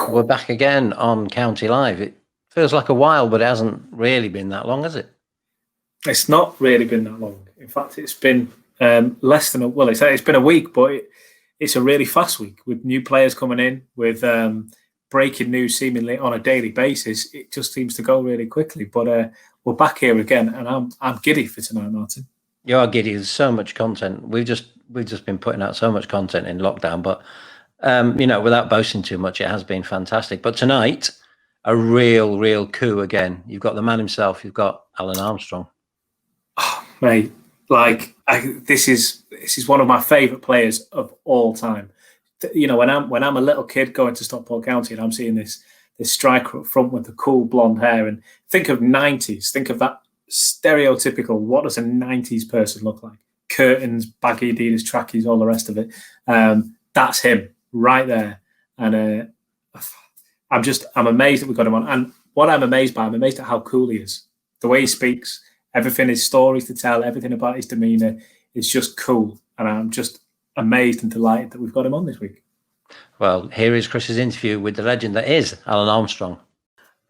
We're back again on County Live. It feels like a while, but it hasn't really been that long, has it? It's not really been that long. In fact, it's been less than it's been a week, but it's a really fast week with new players coming in, with breaking news seemingly on a daily basis. It just seems to go really quickly. But we're back here again, and I'm giddy for tonight, Martin. You are giddy. There's so much content. We've just been putting out so much content in lockdown, but without boasting too much, it has been fantastic. But tonight, a real coup again. You've got the man himself. You've got Alun Armstrong. Oh, mate, this is one of my favourite players of all time. You know, when I'm a little kid going to Stockport County and I'm seeing this striker up front with the cool blonde hair, and think of 90s. Think of that stereotypical. What does a 90s person look like? Curtains, baggy Adidas trackies, all the rest of it. That's him right there. And I'm amazed that we got him on. And what I'm amazed at how cool he is. The way he speaks, everything, his stories to tell, everything about his demeanour is just cool. And I'm just amazed and delighted that we've got him on this week. Well, here is Chris's interview with the legend that is Alun Armstrong.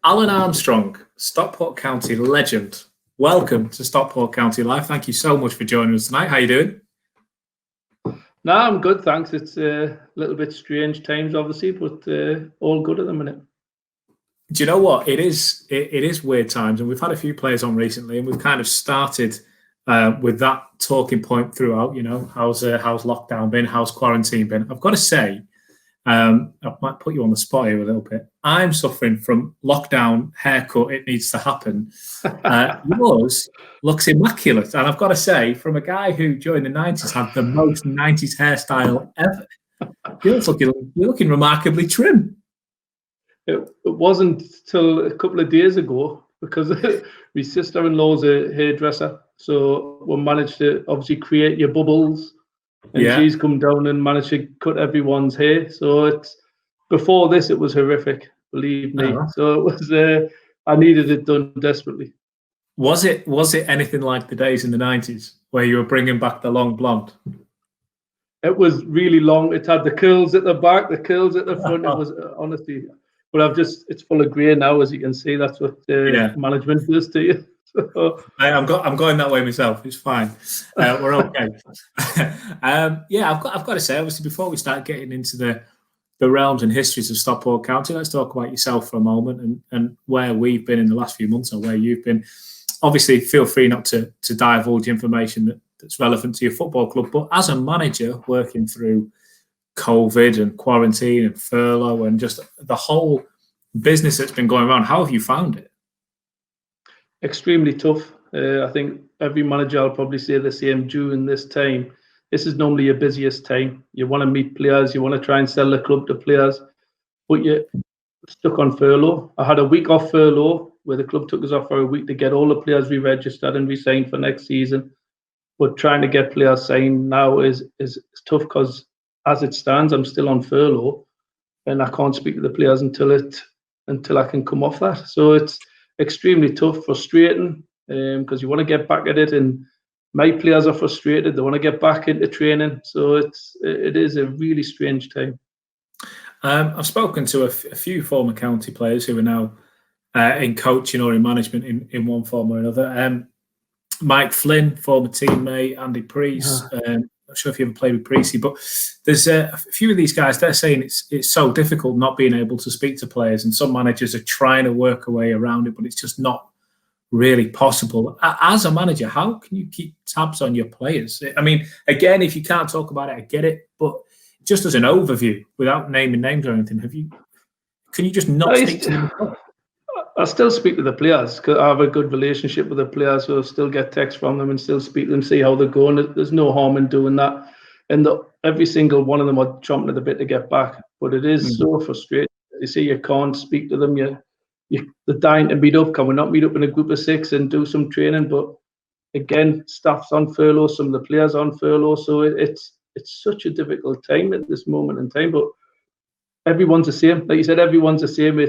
Alun Armstrong, Stockport County legend. Welcome to Stockport County Live. Thank you so much for joining us tonight. How are you doing? No, I'm good, thanks. It's a little bit strange times, obviously, but all good at the minute. Do you know what? It is weird times, and we've had a few players on recently, and we've kind of started with that talking point throughout. You know, how's lockdown been? How's quarantine been? I've got to say, I might put you on the spot here a little bit. I'm suffering from lockdown haircut. It needs to happen. Yours looks immaculate, and I've got to say, from a guy who during the 90s had the most 90s hairstyle ever, you're looking remarkably trim. It wasn't till a couple of days ago, because my sister-in-law's a hairdresser, so we managed to obviously create your bubbles. And she's come down and managed to cut everyone's hair. So before this, it was horrific, believe me. Uh-huh. So it was. I needed it done desperately. Was it anything like the days in the 90s where you were bringing back the long blonde? It was really long. It had the curls at the back, the curls at the front. It was honestly, but it's full of grey now, as you can see. That's what management does to you. I'm going that way myself. It's fine. We're okay. I've got to say, obviously, before we start getting into the realms and histories of Stockport County, let's talk about yourself for a moment and where we've been in the last few months, or where you've been. Obviously, feel free not to divulge information that's relevant to your football club, but as a manager working through COVID and quarantine and furlough and just the whole business that's been going around, how have you found it? Extremely tough. I think every manager will probably say the same during this time. This is normally your busiest time. You want to meet players, you want to try and sell the club to players, but you're stuck on furlough. I had a week off furlough where the club took us off for a week to get all the players re-registered and re-signed for next season. But trying to get players signed now is tough, because as it stands, I'm still on furlough and I can't speak to the players until I can come off that. So it's extremely tough, frustrating, because you want to get back at it, and my players are frustrated. They want to get back into training, so it is a really strange time. I've spoken to a few former county players who are now in coaching or in management in one form or another. Mike Flynn, former teammate, Andy Priest. Not sure if you ever played with Priesty, but there's a few of these guys. They're saying it's so difficult not being able to speak to players, and some managers are trying to work a way around it, but it's just not really possible. As a manager, how can you keep tabs on your players? I mean, again, if you can't talk about it, I get it, but just as an overview, without naming names or anything, can you just not speak to them? I still speak to the players, because I have a good relationship with the players, so I still get texts from them and still speak to them, see how they're going. There's no harm in doing that. And every single one of them are chomping at the bit to get back. But it is so frustrating. You see, you can't speak to them. They're dying to meet up. Can we not meet up in a group of 6 and do some training? But again, staff's on furlough, some of the players on furlough. So it's such a difficult time at this moment in time. But everyone's the same. Like you said, everyone's the same.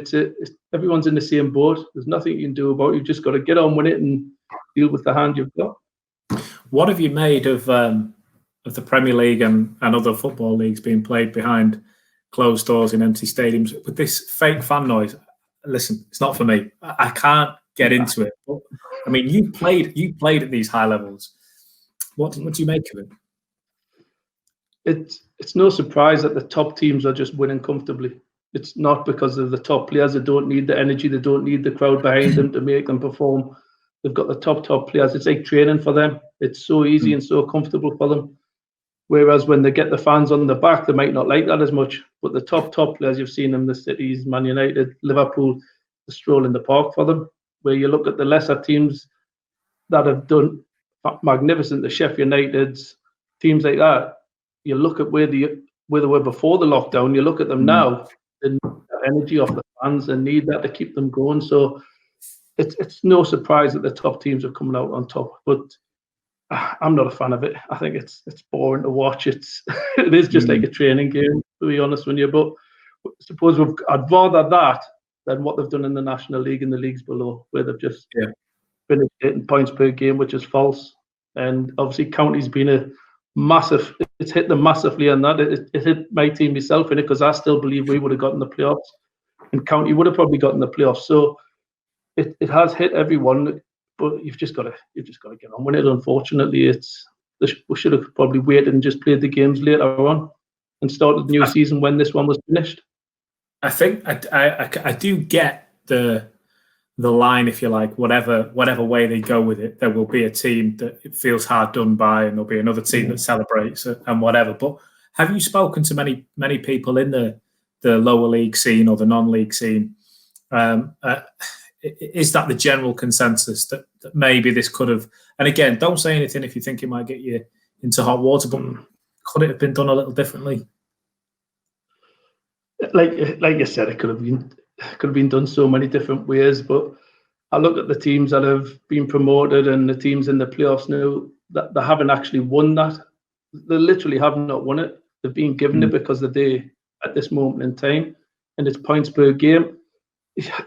Everyone's in the same boat. There's nothing you can do about it. You've just got to get on with it and deal with the hand you've got. What have you made of the Premier League and other football leagues being played behind closed doors in empty stadiums with this fake fan noise. Listen, it's not for me. I can't get into it. But, I mean, you played at these high levels. What do you make of it? It's no surprise that the top teams are just winning comfortably. It's not because of the top players. They don't need the energy. They don't need the crowd behind them to make them perform. They've got the top players. It's like training for them. It's so easy and so comfortable for them. Whereas when they get the fans on the back, they might not like that as much. But the top players, you've seen them, the Cities, Man United, Liverpool, the stroll in the park for them. Where you look at the lesser teams that have done magnificent, the Sheffield Uniteds, teams like that, you look at where they were before the lockdown, you look at them now, the energy of the fans, and need that to keep them going. So it's no surprise that the top teams are coming out on top. But I'm not a fan of it. I think it's boring to watch. It is just like a training game, to be honest with you. But I suppose I'd rather that than what they've done in the National League and the leagues below, where they've just finished 8 points per game, which is false. And obviously, County's been a massive. It's hit them massively on that. It hit my team myself in it, because I still believe we would have gotten the playoffs, and County would have probably gotten the playoffs. So it has hit everyone. But you've just got to get on with it. Unfortunately, we should have probably waited and just played the games later on and started the new season when this one was finished. I think I do get the line, if you like. Whatever way they go with it, there will be a team that it feels hard done by, and there'll be another team that celebrates and whatever. But have you spoken to many people in the lower league scene or the non-league scene? Is that the general consensus that maybe this could have? And again, don't say anything if you think it might get you into hot water, but could it have been done a little differently? Like you said, it could have been done so many different ways. But I look at the teams that have been promoted and the teams in the playoffs now that they haven't actually won that. They literally have not won it. They've been given it because they're at this moment in time, and it's points per game.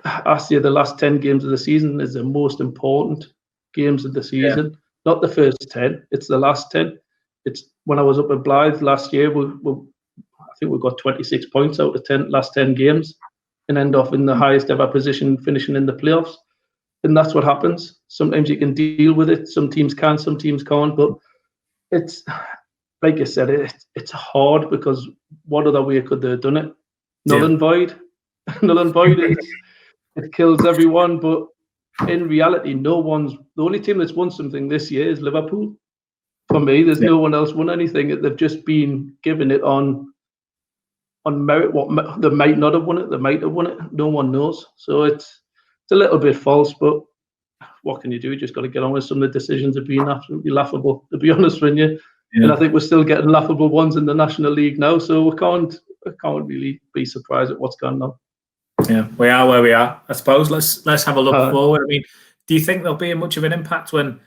I say the last 10 games of the season is the most important games of the season. Not the first 10, it's the last 10. It's when I was up at Blythe last year, I think we got 26 points out of last 10 games and end off in the highest ever position, finishing in the playoffs. And that's what happens. Sometimes you can deal with it. Some teams can, some teams can't. But it's, like I said, it's hard, because what other way could they have done it? Null and void. Null and void. It kills everyone. But in reality, the only team that's won something this year is Liverpool. For me, there's no one else won anything. They've just been given it on merit. What they might not have won it, they might have won it. No one knows. So it's a little bit false, but what can you do? You just got to get on with some of the decisions have been absolutely laughable, to be honest with you. And I think we're still getting laughable ones in the National League now. So we can't really be surprised at what's going on. Yeah, we are where we are. I suppose let's have a look forward. I mean, do you think there'll be much of an impact when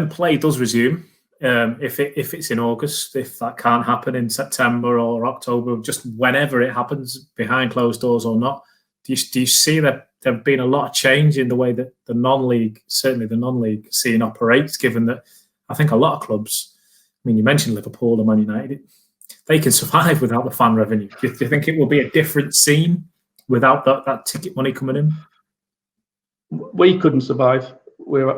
play does resume? If it's in August, if that can't happen in September or October, just whenever it happens behind closed doors or not, do you see that there have been a lot of change in the way that the non-league scene operates? Given that I think a lot of clubs, I mean, you mentioned Liverpool and Man United, they can survive without the fan revenue. Do you think it will be a different scene without that ticket money coming in? We couldn't survive.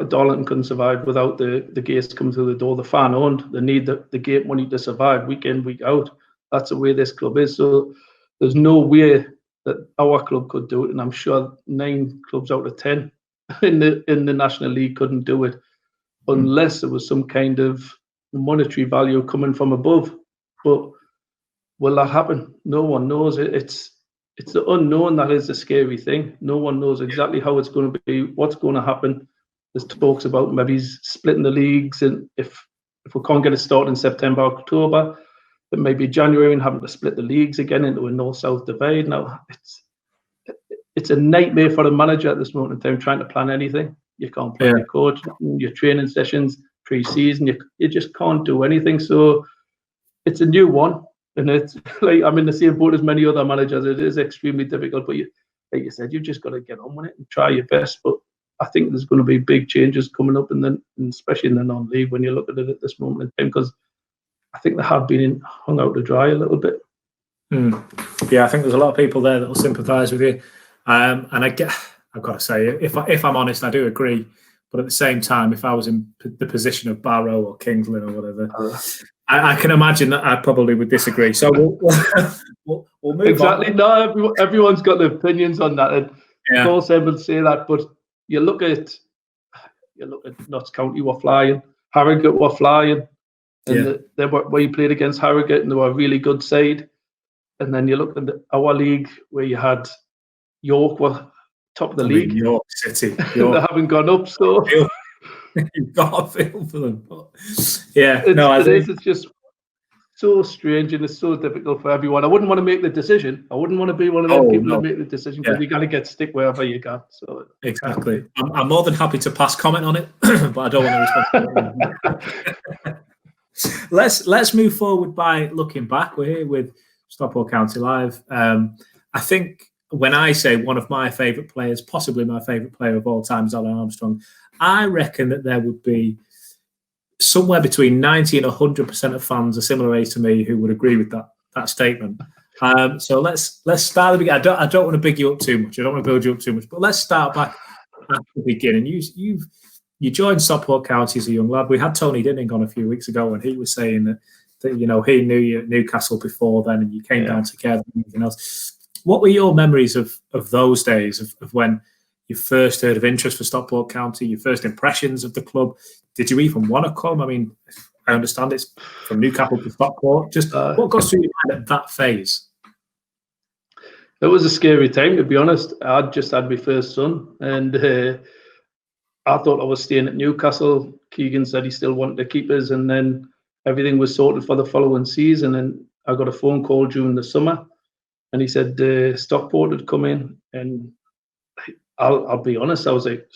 Darlington couldn't survive without the gates coming through the door. The fan owned. They need the gate money to survive week in, week out. That's the way this club is. So there's no way that our club could do it, and I'm sure 9 clubs out of 10 in the National League couldn't do it unless there was some kind of monetary value coming from above. But will that happen? No one knows. It's the unknown that is the scary thing. No one knows exactly how it's going to be, what's going to happen. There's talks about maybe splitting the leagues, and if we can't get it started in September, October, then maybe January, and having to split the leagues again into a north-south divide. Now, it's a nightmare for the manager at this moment in time trying to plan anything. You can't plan your coach, your training sessions, pre-season. You just can't do anything. So it's a new one, and it's like I'm in the same boat as many other managers. It is extremely difficult, but like you said, you've just got to get on with it and try your best. But I think there's going to be big changes coming up, and especially in the non-league when you look at it at this moment in time, because I think they have been hung out to dry a little bit. Yeah, I think there's a lot of people there that will sympathise with you. And I've got to say, if I'm honest, I do agree. But at the same time, if I was in the position of Barrow or Kingsland or whatever, I can imagine that I probably would disagree. So we'll move exactly. on. No, everyone's got their opinions on that. And of course, everyone say that. But you look at Notts County were flying, Harrogate were flying, and they were where you played against Harrogate, and they were a really good side. And then you look at our league where you had York were top of the league. York City. They haven't gone up, so you've got to feel for them. But it's just so strange and it's so difficult for everyone. I wouldn't want to make the decision. I wouldn't want to be one of them people who make the decision, because you got to get stick wherever you can. So exactly. I'm more than happy to pass comment on it, but I don't want to respond. Let's move forward by looking back. We're here with Stockport County Live. I think when I say one of my favourite players, possibly my favourite player of all time, is Alun Armstrong, I reckon that there would be somewhere between 90 and 100% of fans a similar age to me who would agree with that statement. So let's start at the beginning. I don't want to big you up too much. I don't want to build you up too much, but let's start back at the beginning. You joined Stockport County as a young lad. We had Tony Dinning on a few weeks ago, and he was saying that he knew you at Newcastle before then, and you came down together and everything else. What were your memories of those days, of when you first heard of interest for Stockport County, your first impressions of the club? Did you even want to come? I mean, I understand it's from Newcastle to Stockport. Just what got through your mind at that phase? It was a scary time, to be honest. I'd just had my first son, and I thought I was staying at Newcastle. Keegan said he still wanted to keep us, and then everything was sorted for the following season. And I got a phone call during the summer, and he said Stockport had come in, and I'll be honest, I was like,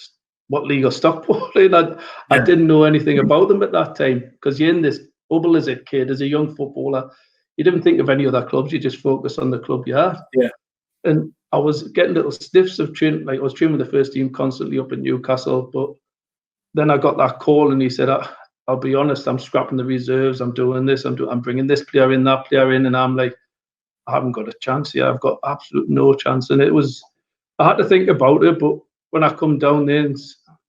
what league are Stockport in? I didn't know anything about them at that time, because you're in this bubble as a kid, as a young footballer. You didn't think of any other clubs, you just focus on the club you had. Yeah. And I was getting little sniffs of training, like I was training with the first team constantly up in Newcastle, but then I got that call and he said, I'll be honest, I'm scrapping the reserves, I'm doing this, I'm bringing this player in, that player in, and I'm like, I haven't got a chance here. I've got absolute no chance. And I had to think about it, but when I come down there and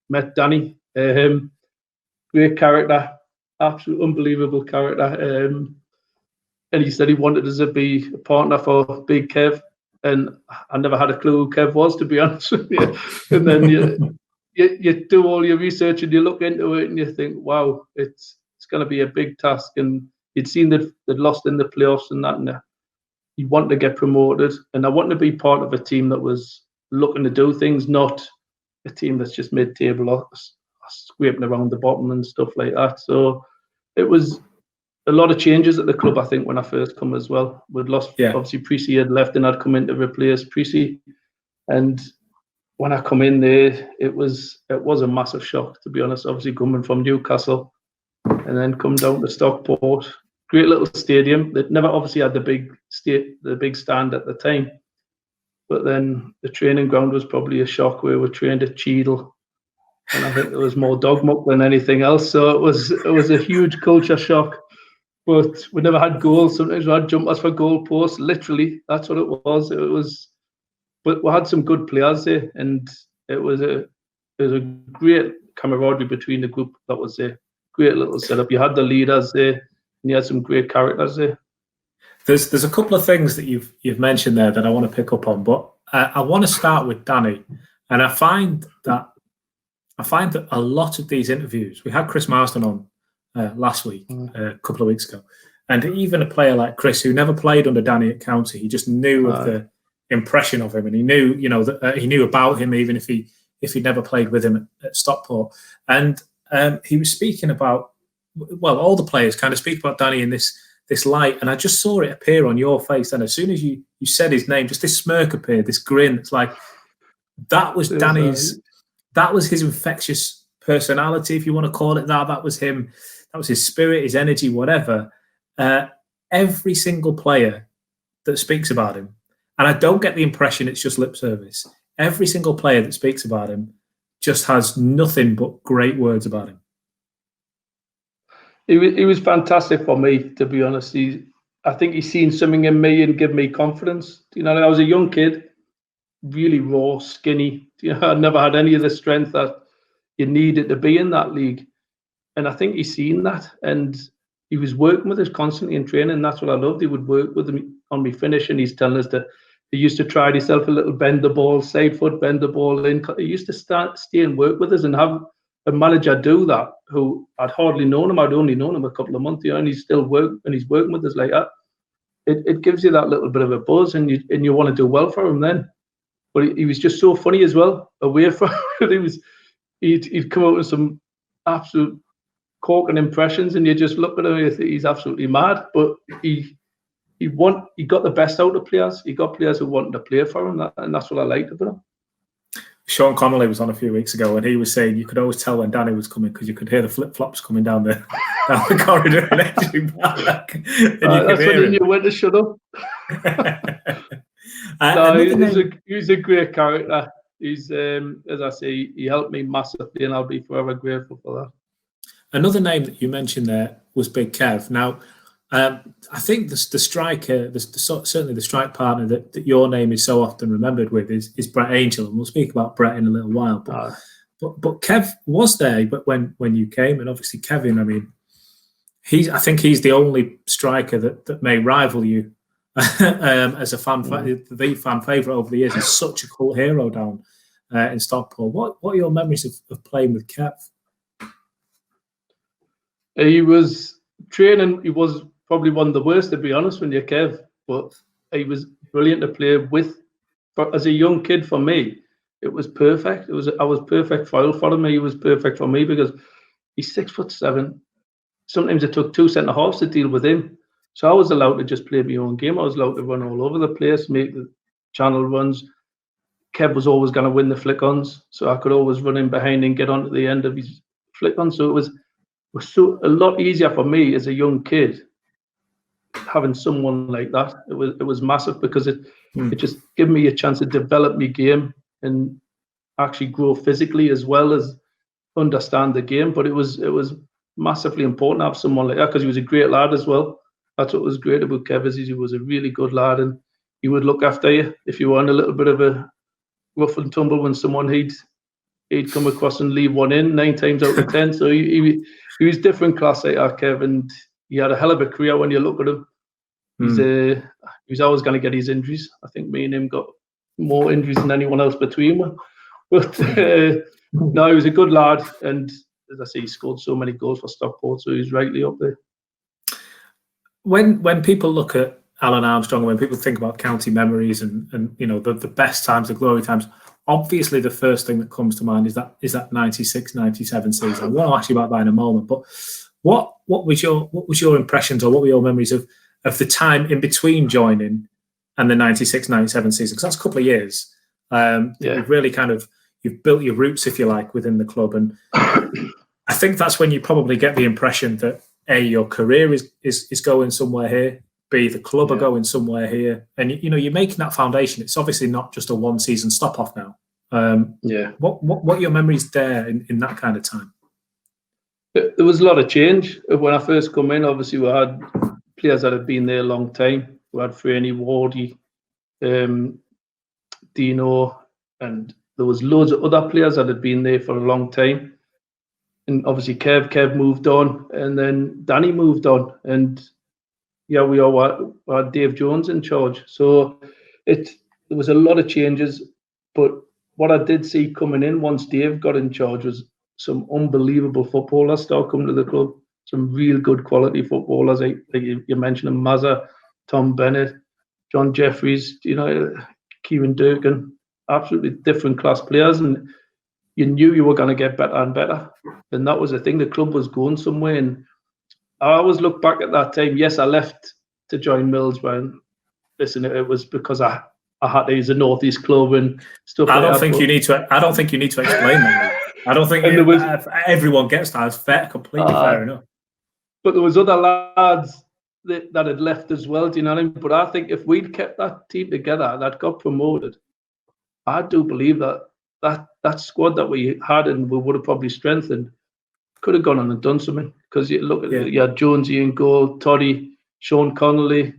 met Danny, great character, absolute unbelievable character. And he said he wanted us to be a partner for Big Kev. And I never had a clue who Kev was, to be honest with you. And then you do all your research and you look into it and you think, wow, it's going to be a big task. And you'd seen that they'd lost in the playoffs and that, and you want to get promoted. And I wanted to be part of a team that was looking to do things, not a team that's just mid-table or scraping around the bottom and stuff like that. So it was a lot of changes at the club, I think, when I first come as well. We'd lost, obviously, Precy had left and I'd come in to replace Precy. And when I come in there, it was a massive shock, to be honest, obviously coming from Newcastle and then come down to Stockport. Great little stadium that never obviously had the big stand at the time. But then the training ground was probably a shock. We were trained at Cheadle, and I think there was more dog muck than anything else. So it was a huge culture shock. But we never had goals. Sometimes we had jumpers for goal posts. Literally, that's what it was. But we had some good players there, and it was a great camaraderie between the group. That was a great little setup. You had the leaders there, and you had some great characters there. There's a couple of things that you've mentioned there that I want to pick up on, but I want to start with Danny, and I find that a lot of these interviews, we had Chris Marston on last week, a couple of weeks ago, and even a player like Chris, who never played under Danny at County, he just knew of the impression of him, and he knew, that he knew about him even if he never played with him at Stockport, and he was speaking about, well, all the players kind of speak about Danny in this light, and I just saw it appear on your face. And as soon as you said his name, just this smirk appeared, this grin. It's like that was Danny's. That was his infectious personality, if you want to call it that. That was him. That was his spirit, his energy, whatever. Every single player that speaks about him, and I don't get the impression it's just lip service. Every single player that speaks about him just has nothing but great words about him. He was fantastic for me, to be honest. I think he's seen something in me and give me confidence. You know, I was a young kid, really raw, skinny. You know, I never had any of the strength that you needed to be in that league. And I think he's seen that, and he was working with us constantly in training. That's what I loved. He would work with me on me finish, and he's telling us that he used to try himself a little bend the ball, side foot, bend the ball in. He used to stay and work with us and have a manager do that who I'd hardly known him. I'd only known him a couple of months, and he's still working with us like that. It gives you that little bit of a buzz, and you want to do well for him then. But he was just so funny as well. Away from it, he'd come out with some absolute corking impressions, and you just look at him and you think he's absolutely mad. But he got the best out of players. He got players who wanted to play for him, and that's what I liked about him. Sean Connolly was on a few weeks ago, and he was saying you could always tell when Danny was coming because you could hear the flip-flops coming down the corridor and edging back. And that's when you knew when to shut up. He's a great character. He's, as I say, he helped me massively, and I'll be forever grateful for that. Another name that you mentioned there was Big Kev. Now, I think the striker, certainly the strike partner that your name is so often remembered with is Brett Angel, and we'll speak about Brett in a little while. But Kev was there, but when you came, and obviously Kevin, I mean, I think he's the only striker that may rival you as a fan, the fan favourite over the years. He's such a cult hero down in Stockport. What are your memories of playing with Kev? He was training. He was probably one of the worst, to be honest, when you're Kev. But he was brilliant to play with. As a young kid, for me, it was perfect. I was perfect foil for him. He was perfect for me because he's 6'7". Sometimes it took 2 centre halves to deal with him. So I was allowed to just play my own game. I was allowed to run all over the place, make the channel runs. Kev was always going to win the flick-ons, so I could always run in behind and get onto the end of his flick-on. So it was a lot easier for me as a young kid having someone like that. It was massive because it just gave me a chance to develop my game and actually grow physically as well as understand the game. But it was massively important to have someone like that because he was a great lad as well. That's what was great about Kev, is he was a really good lad, and he would look after you if you were in a little bit of a rough and tumble when someone he'd come across and leave one in 9 times out of 10. So he was different class like that, Kev, and he had a hell of a career when you look at him. He was always going to get his injuries. I think me and him got more injuries than anyone else between them. But no, he was a good lad, and as I say, he scored so many goals for Stockport, so he's rightly up there. When people look at Alun Armstrong, when people think about county memories and you know the best times, the glory times, obviously the first thing that comes to mind is that 96-97 season. I want to ask you about that in a moment, but what was your impressions, or what were your memories of the time in between joining and the 96-97 season? Because that's a couple of years. You've really you've built your roots, if you like, within the club, and I think that's when you probably get the impression that A, your career is going somewhere here, B, the club are going somewhere here, and you know you're making that foundation. It's obviously not just a one season stop off now. What are your memories there in that kind of time? There was a lot of change when I first come in. Obviously, we had players that had been there a long time. We had Franny, Wardy, Dino, and there was loads of other players that had been there for a long time. And obviously Kev moved on, and then Danny moved on, and we all had Dave Jones in charge. So there was a lot of changes, but what I did see coming in once Dave got in charge was some unbelievable footballers start coming to the club. Some real good quality footballers, like you mentioned, Mazza, Tom Bennett, John Jeffries, Kieran Durkin, absolutely different class players, and you knew you were going to get better and better. And that was the thing. The club was going somewhere. And I always look back at that time. Yes, I left to join Mills when, listen, it was because I had to use a Northeast club and stuff like that. I don't think you need to explain that. I don't think everyone gets that. It's fair, completely fair enough. But there was other lads that had left as well, do you know what I mean? But I think if we'd kept that team together that got promoted, I do believe that squad that we had and we would have probably strengthened could have gone on and done something. Because you look at you had Jonesy in goal, Toddy, Sean Connolly,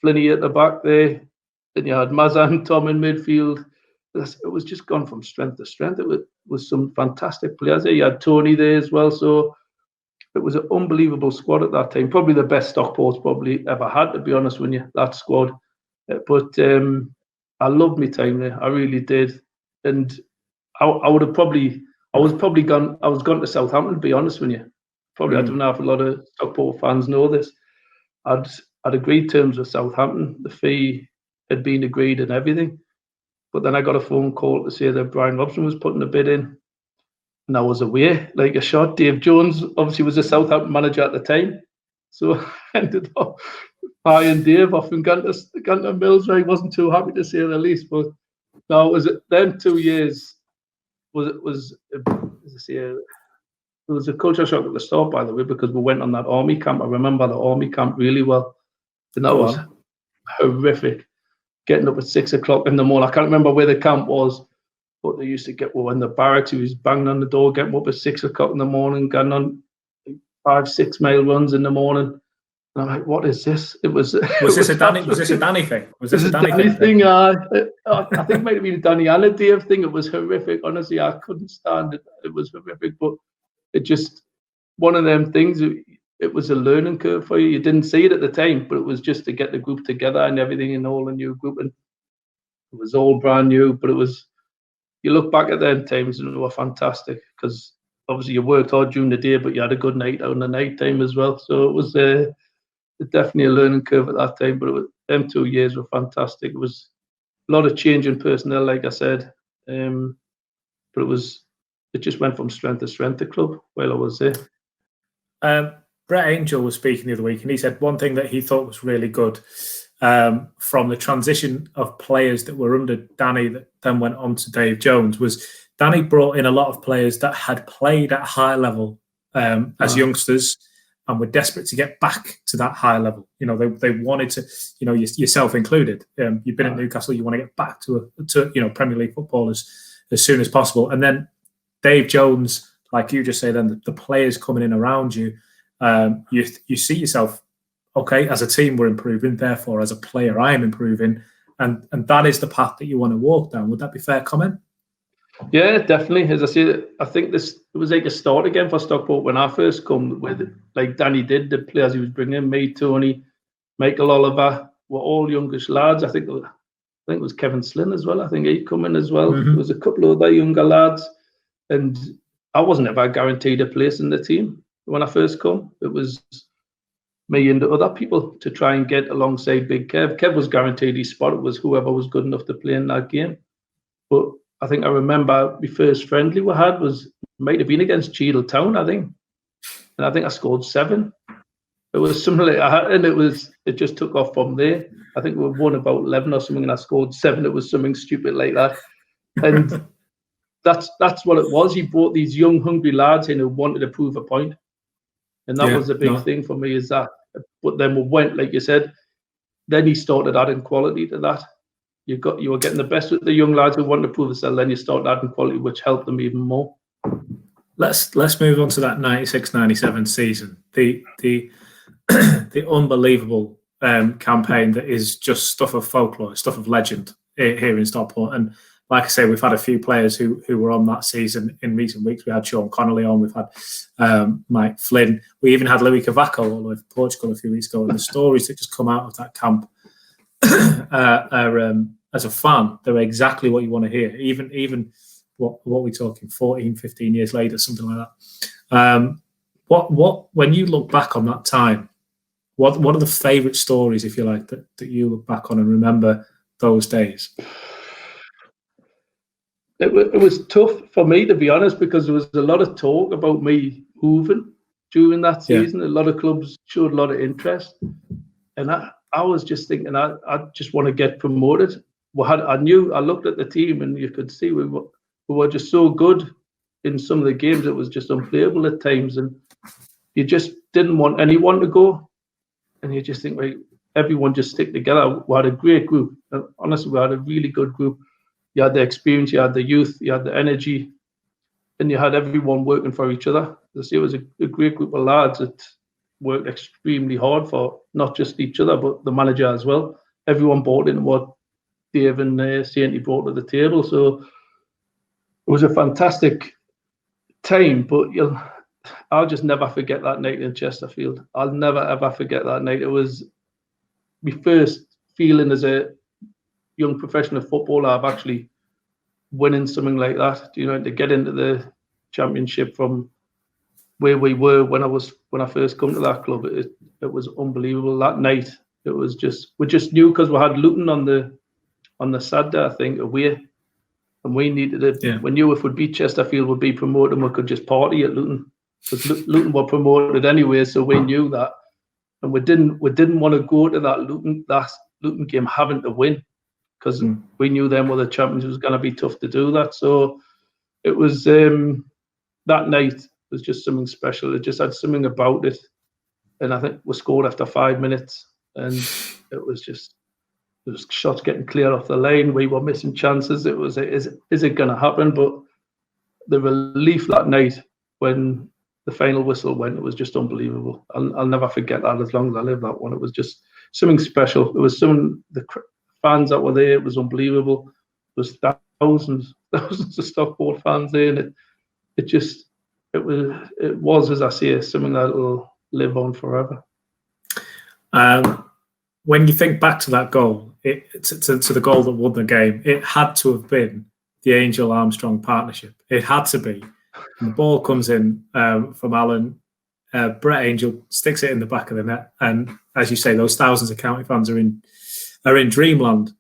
Flinney at the back there. Then you had Mazan, Tom in midfield. It was just gone from strength to strength. It was some fantastic players there. You had Tony there as well. So it was an unbelievable squad at that time. Probably the best Stockport's probably ever had, to be honest with you, that squad. But I loved my time there. I really did. And I was gone to Southampton, to be honest with you. Probably I don't know if a lot of Stockport fans know this. I'd agreed terms with Southampton. The fee had been agreed and everything. But then I got a phone call to say that Brian Robson was putting a bid in. And I was away like a shot. Dave Jones obviously was a Southampton manager at the time. So I ended up buying Dave off and gone to Mills, where he wasn't too happy, to say the least. But no, it was them 2 years it was a culture shock at the start, by the way, because we went on that army camp. I remember the army camp really well. And that was horrific. Getting up at 6 o'clock in the morning. I can't remember where the camp was, but they used to get in the barracks. He was banging on the door, getting up at 6 o'clock in the morning, going on 5-6 mile runs in the morning. And I'm like, what is this? Was this a Danny thing? Was this a Danny thing? I think it might have been a Danny and a Dave thing. It was horrific. Honestly, I couldn't stand it. It was horrific, but it just one of them things. It was a learning curve for you. You didn't see it at the time, but it was just to get the group together and everything in all a new group. And it was all brand new, but it was, you look back at them times and they were fantastic, because obviously you worked hard during the day, but you had a good night out in the night time as well. So it was definitely a learning curve at that time, but them 2 years were fantastic. It was a lot of change in personnel, like I said, but it just went from strength to strength, the club, while I was there. Brett Angel was speaking the other week, and he said one thing that he thought was really good from the transition of players that were under Danny that then went on to Dave Jones was Danny brought in a lot of players that had played at high level as youngsters and were desperate to get back to that high level. You know, they wanted to, you know, yourself included. You've been at Newcastle, you want to get back to Premier League football as soon as possible. And then Dave Jones, like you just say, then the players coming in around you, you see yourself, okay, as a team we're improving, therefore as a player I am improving, and that is the path that you want to walk down. Would that be a fair comment? Yeah, definitely. As I say, I think it was like a start again for Stockport when I first come, with like Danny did, the players he was bringing, me, Tony, Michael Oliver, were all youngish lads. I think it was Kevin Slynn as well. I think he'd come in as well. There was a couple of other younger lads, and I wasn't ever guaranteed a place in the team when I first come. It was me and the other people to try and get alongside Big Kev. Kev was guaranteed his spot. It was whoever was good enough to play in that game. But I think I remember the first friendly we had might have been against Cheadle Town, I think. And I think I scored 7. It was something like that, and it just took off from there. I think we won about 11 or something, and I scored 7. It was something stupid like that. And that's what it was. He brought these young, hungry lads in who wanted to prove a point. And that was the big thing for me, is that. But then we went, like you said, then he started adding quality to that. You were getting the best with the young lads who wanted to prove themselves, then you started adding quality, which helped them even more. Let's move on to that 96-97 season. The unbelievable campaign that is just stuff of folklore, stuff of legend here in Stockport. And like I say, we've had a few players who were on that season in recent weeks. We had Sean Connolly on, we've had Mike Flynn. We even had Louis Cavaco all the way from Portugal a few weeks ago. And the stories that just come out of that camp are, as a fan, they're exactly what you want to hear. Even what we're talking, 14, 15 years later, something like that. What when you look back on that time, what are the favourite stories, if you like, that you look back on and remember those days? It was tough for me, to be honest, because there was a lot of talk about me moving during that season. A lot of clubs showed a lot of interest, and I was just thinking I just want to get promoted. I looked at the team, and you could see we were just so good in some of the games. It was just unplayable at times, and you just didn't want anyone to go. And you just think, right, everyone just stick together. We had a great group. And honestly, we had a really good group. You had the experience, you had the youth, you had the energy, and you had everyone working for each other. It was a great group of lads. worked extremely hard for not just each other, but the manager as well. Everyone bought into what Dave and Sainty brought to the table. So it was a fantastic time, but I'll just never forget that night in Chesterfield. I'll never, ever forget that night. It was my first feeling as a young professional footballer of actually winning something like that. You know, to get into the championship from where we were when I first come to that club, it was unbelievable. That night, it was just, we just knew, because we had Luton on the Saturday, I think, away, and we needed it. Yeah. We knew if we beat Chesterfield, we'd be promoted, and we could just party at Luton, because Luton were promoted anyway, so we knew that, and we didn't want to go to that Luton game having to win, because we knew them were the champions. It was going to be tough to do that. So it was that night was just something special. It just had something about it, and I think we scored after 5 minutes, and it was shots getting clear off the line. We were missing chances. It was, is it going to happen? But the relief that night when the final whistle went, it was just unbelievable. I'll never forget that as long as I live, that one. It was just something special. It was the fans that were there. It was unbelievable. There was thousands of Stockport fans there, and it was, as I say, something that will live on forever. When you think back to that goal, to the goal that won the game, it had to have been the Angel Armstrong partnership. It had to be. And the ball comes in from Alun. Brett Angel sticks it in the back of the net, and as you say, those thousands of county fans are in dreamland.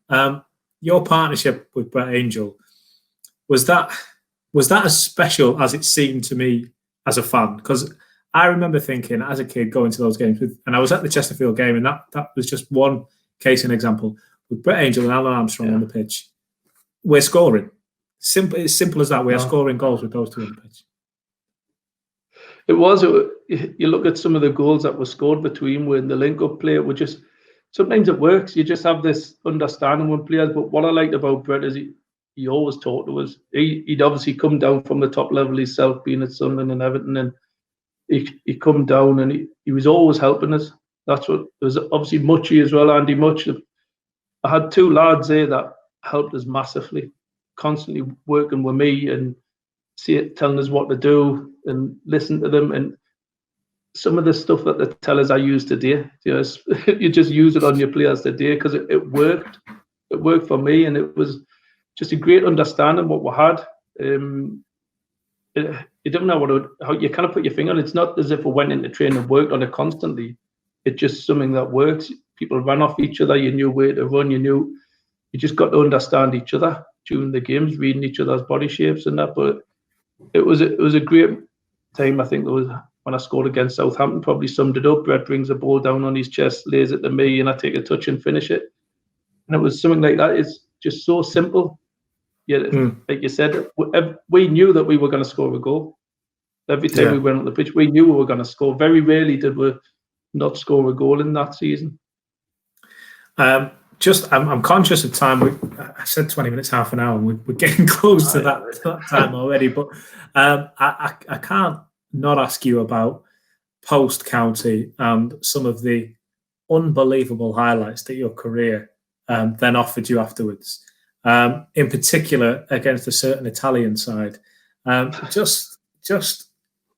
Your partnership with Brett Angel, was that as special as it seemed to me as a fan? Because I remember thinking as a kid going to those games and I was at the Chesterfield game, and that was just one case and example with Brett Angel and Alun Armstrong on the pitch. We're scoring. It's simple as that. We are scoring goals with those two on the pitch. It was. You look at some of the goals that were scored between when the link-up play, sometimes it works. You just have this understanding with players. But what I liked about Brett is he always talked to us. He'd obviously come down from the top level himself, being at Sunderland and Everton, and he come down and he was always helping us. That's what, there was obviously Muchie as well, Andy Much. I had two lads there that helped us massively, constantly working with me and telling us what to do and listen to them. And some of the stuff that they tell us I use today, you just use it on your players today, because it worked. It worked for me, and it was just a great understanding what we had. You don't know how you kind of put your finger on it. It's not as if we went into training and worked on it constantly. It's just something that works. People ran off each other. You knew where to run. You just got to understand each other during the games, reading each other's body shapes and that. But it was a great time. I think it was when I scored against Southampton, probably summed it up. Brett brings the ball down on his chest, lays it to me, and I take a touch and finish it. And it was something like that. It's just so simple. Yeah, like you said, we knew that we were going to score a goal. Every time we went on the pitch, we knew we were going to score. Very rarely did we not score a goal in that season. I'm conscious of time. I said 20 minutes, half an hour, and we're getting close to that time already. But I can't not ask you about post-county and some of the unbelievable highlights that your career then offered you afterwards. In particular, against a certain Italian side. Just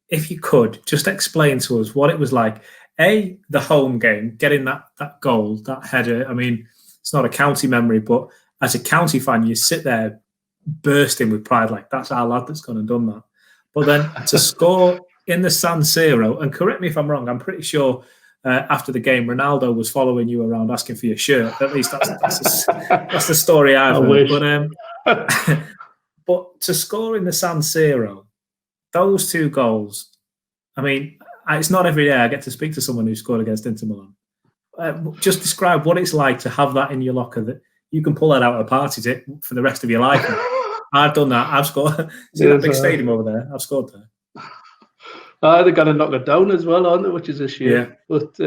if you could, just explain to us what it was like. The home game, getting that goal, that header. I mean, it's not a county memory, but as a county fan, you sit there bursting with pride, like that's our lad that's gone and done that. But then to score in the San Siro, and correct me if I'm wrong, I'm pretty sure after the game, Ronaldo was following you around asking for your shirt. At least that's the story I've heard. But to score in the San Siro, those two goals, I mean, it's not every day I get to speak to someone who scored against Inter Milan. Just describe what it's like to have that in your locker, that you can pull that out at parties for the rest of your life. I've done that. I've scored. See that big stadium over there? I've scored there. They got to knock it down as well, aren't they? Which is a shame. Yeah. But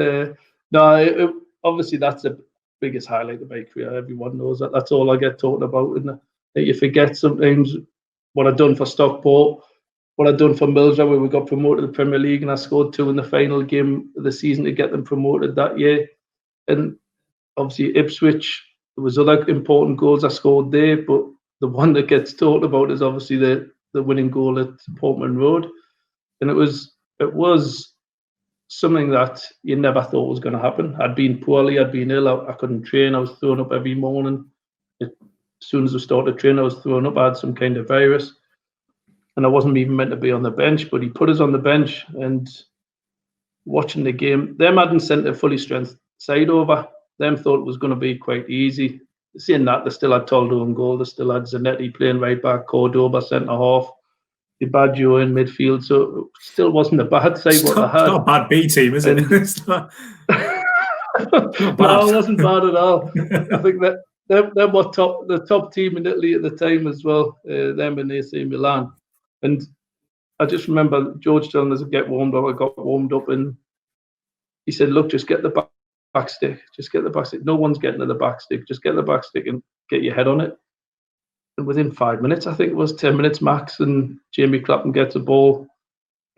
obviously that's the biggest highlight of my career. Everyone knows that. That's all I get talked about. And you forget sometimes what I've done for Stockport. what I'd done for Middlesbrough, where we got promoted to the Premier League, and I scored 2 in the final game of the season to get them promoted that year. And obviously Ipswich, there was other important goals I scored there, but the one that gets talked about is obviously the winning goal at Portman Road. And it was something that you never thought was going to happen. I'd been poorly, I'd been ill, I couldn't train, I was thrown up every morning. As soon as I started training, I was thrown up, I had some kind of virus. And I wasn't even meant to be on the bench, but he put us on the bench. And watching the game, them hadn't sent a fully strength side over. Them thought it was going to be quite easy. Saying that, they still had Toldo in goal. They still had Zanetti playing right back, Cordoba centre half, Dibaggio in midfield. So it still wasn't a bad side what they had. It's not a bad B team, is it? It's not bad. No, it wasn't bad at all. I think that them were the top team in Italy at the time as well. Them and AC Milan. And I just remember George telling us to get warmed up. I got warmed up, and he said, "Look, just get the back stick. Just get the back stick. No one's getting to the back stick. Just get the back stick and get your head on it." And within 5 minutes, I think it was 10 minutes max, and Jamie Clapham gets a ball,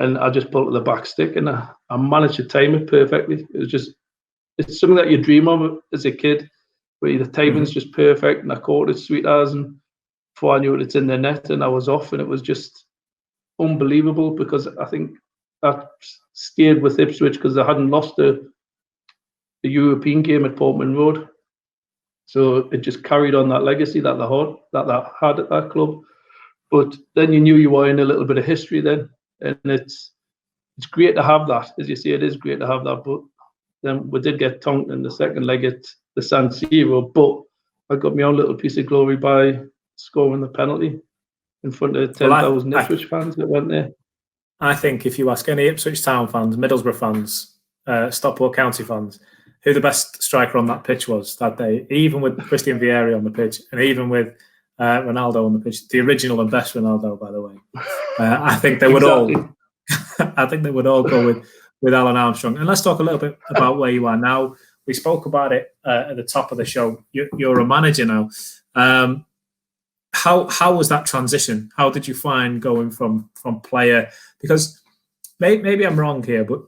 and I just pulled to the back stick, and I managed to time it perfectly. It's something that you dream of as a kid, where the timing's just perfect, and I caught it sweet as, and before I knew it, it's in the net, and I was off, and it was just unbelievable, because I think I stayed with Ipswich because they hadn't lost the European game at Portman Road, so it just carried on that legacy that they had at that club. But then you knew you were in a little bit of history then, and it's great to have that. As you say, it is great to have that. But then we did get tonked in the second leg at the San Siro, but I got my own little piece of glory by scoring the penalty in front of 10,000 Ipswich fans that went there. I think if you ask any Ipswich Town fans, Middlesbrough fans, Stockport County fans, who the best striker on that pitch was that day, even with Christian Vieri on the pitch, and even with Ronaldo on the pitch, the original and best Ronaldo, by the way, I think they would all. I think they would all go with Alun Armstrong. And let's talk a little bit about where you are now. We spoke about it at the top of the show. You're a manager now. How was that transition? How did you find going from player? Because maybe I'm wrong here, but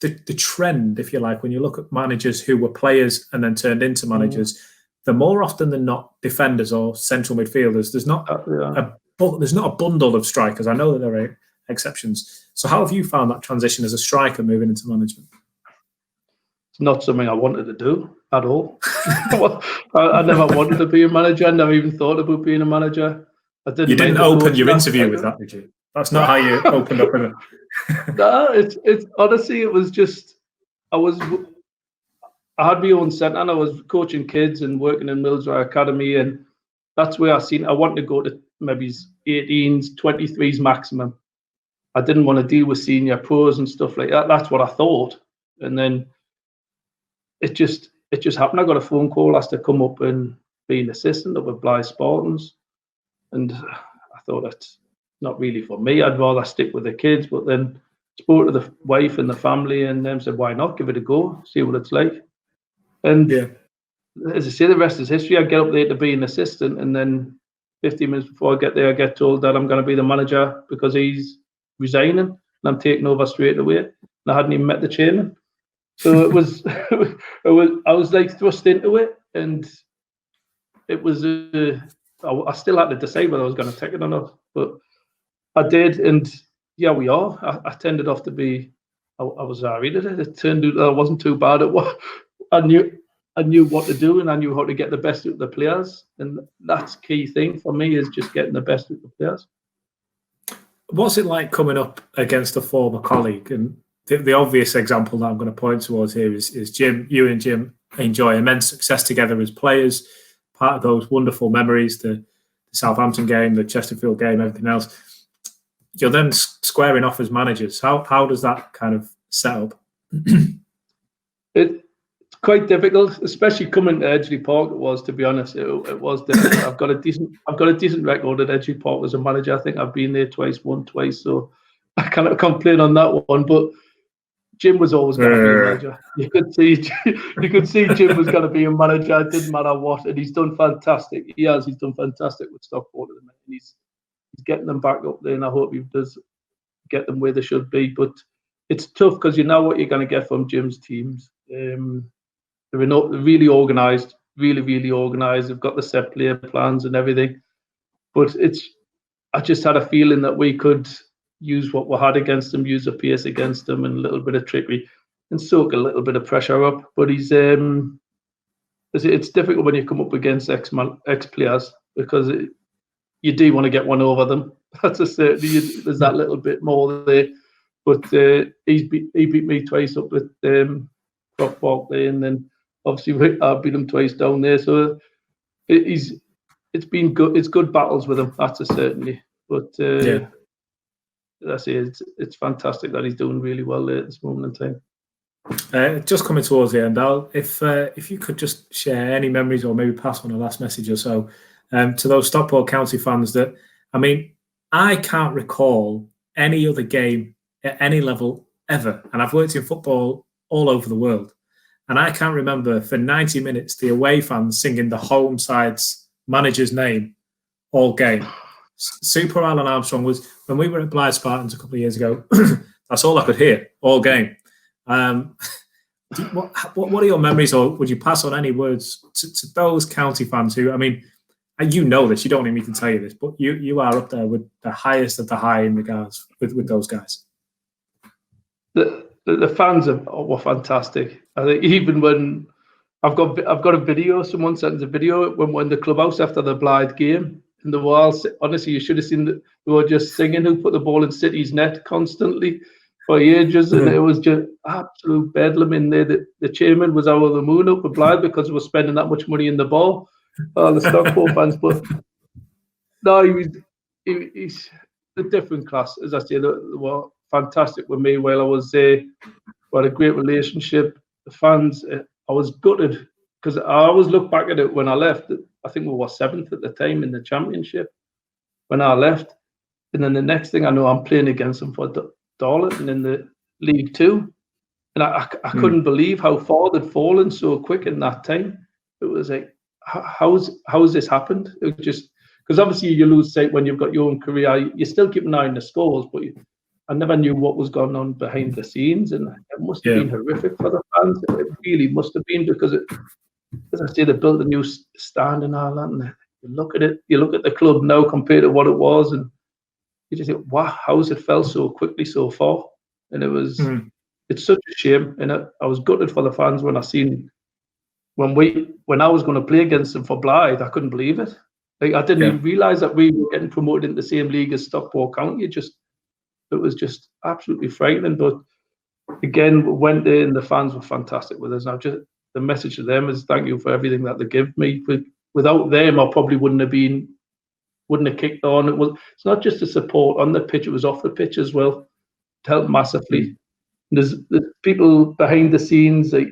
the trend, if you like, when you look at managers who were players and then turned into managers, they're more often than not defenders or central midfielders. There's not a bundle of strikers. I know that there are exceptions. So how have you found that transition as a striker moving into management? It's not something I wanted to do at all. I never wanted to be a manager. I never even thought about being a manager. You didn't open your interview with that, did you? That's not how you opened up with it. No, it's honestly, it was just I had my own centre, and I was coaching kids and working in Middlesbrough Academy, and that's where I wanted to go to maybe 18s, 23s maximum. I didn't want to deal with senior pros and stuff like that. That's what I thought, and then it just happened. I got a phone call, asked to come up and be an assistant up at Blythe Spartans, and I thought that's not really for me. I'd rather stick with the kids. But then spoke to the wife and the family, and them said, "Why not? Give it a go, see what it's like." And as I say, the rest is history. I get up there to be an assistant, and then 15 minutes before I get there, I get told that I'm going to be the manager because he's resigning, and I'm taking over straight away. And I hadn't even met the chairman. So it was, I was like thrust into it, and it was. I still had to decide whether I was going to take it or not, but I did, and we are. I tended off to be. I was alright at it. It turned out I wasn't too bad at what I knew what to do, and I knew how to get the best out of the players, and that's key thing for me is just getting the best out of the players. What's it like coming up against a former colleague? And the obvious example that I'm going to point towards here is Jim. You and Jim enjoy immense success together as players. Part of those wonderful memories, the Southampton game, the Chesterfield game, everything else. You're then squaring off as managers. How does that kind of set up? It's quite difficult, especially coming to Edgeley Park. It was, to be honest, it was difficult. I've got a decent record at Edgeley Park as a manager. I think I've been there won twice, so I cannot complain on that one. But Jim was always going to be a manager. You could see Jim was going to be a manager. It didn't matter what, and he's done fantastic. He's done fantastic with Stockport at the minute. He's getting them back up there, and I hope he does get them where they should be. But it's tough because you know what you're going to get from Jim's teams. They're really organised, really organised. They've got the set player plans and everything. But I just had a feeling that we could use what we had against them, use the pace against them, and a little bit of trickery, and soak a little bit of pressure up. But it's difficult when you come up against ex-players because you do want to get one over them. That's a certainty. There's that little bit more there. But he beat me twice up with Stockport there, and then obviously I beat him twice down there. So it's been good. It's good battles with him. That's a certainty. But that's it. It's fantastic that he's doing really well there at this moment in time. Just coming towards the end, Al, if you could just share any memories or maybe pass on a last message or so to those Stockport County fans that, I mean, I can't recall any other game at any level ever. And I've worked in football all over the world. And I can't remember for 90 minutes the away fans singing the home side's manager's name all game. Super Alun Armstrong was, when we were at Blythe Spartans a couple of years ago, that's all I could hear all game. What are your memories, or would you pass on any words to those county fans who, I mean, and you know this, you don't need me to tell you this, but you are up there with the highest of the high in regards with those guys. The fans were fantastic. I think even when I've got a video, someone sent us a video when we're in the clubhouse after the Blythe game, and the walls, honestly, you should have seen we were just singing who put the ball in City's net constantly for ages, and it was just absolute bedlam in there. The chairman was out of the moon up with Blythe because we were spending that much money in the ball. The Stockport fans, but no, he's a different class. As I say, they were fantastic with me while I was there. We had a great relationship. The fans, I was gutted because I always look back at it when I left. I think we were 7th at the time in the championship when I left, and then the next thing I know, I'm playing against them for Darlington in the League Two, and I couldn't believe how far they'd fallen so quick in that time. It was like, how's this happened? It was just because obviously you lose sight when you've got your own career. You still keep an eye on the scores, but I never knew what was going on behind the scenes, and it must have been horrific for the fans. It really must have been because as I say, they built a new stand and all that, and you look at it, you look at the club now compared to what it was, and you just think, wow, how's it fell so quickly so far? And it was, it's such a shame, and I was gutted for the fans when I seen. When I was going to play against them for Blythe, I couldn't believe it. Like I didn't even realise that we were getting promoted into the same league as Stockport County. It was just absolutely frightening. But again, we went there and the fans were fantastic with us. Now, just the message to them is thank you for everything that they give me. Without them, I probably wouldn't have kicked on. It's not just the support on the pitch; it was off the pitch as well. It helped massively. There's people behind the scenes. Like,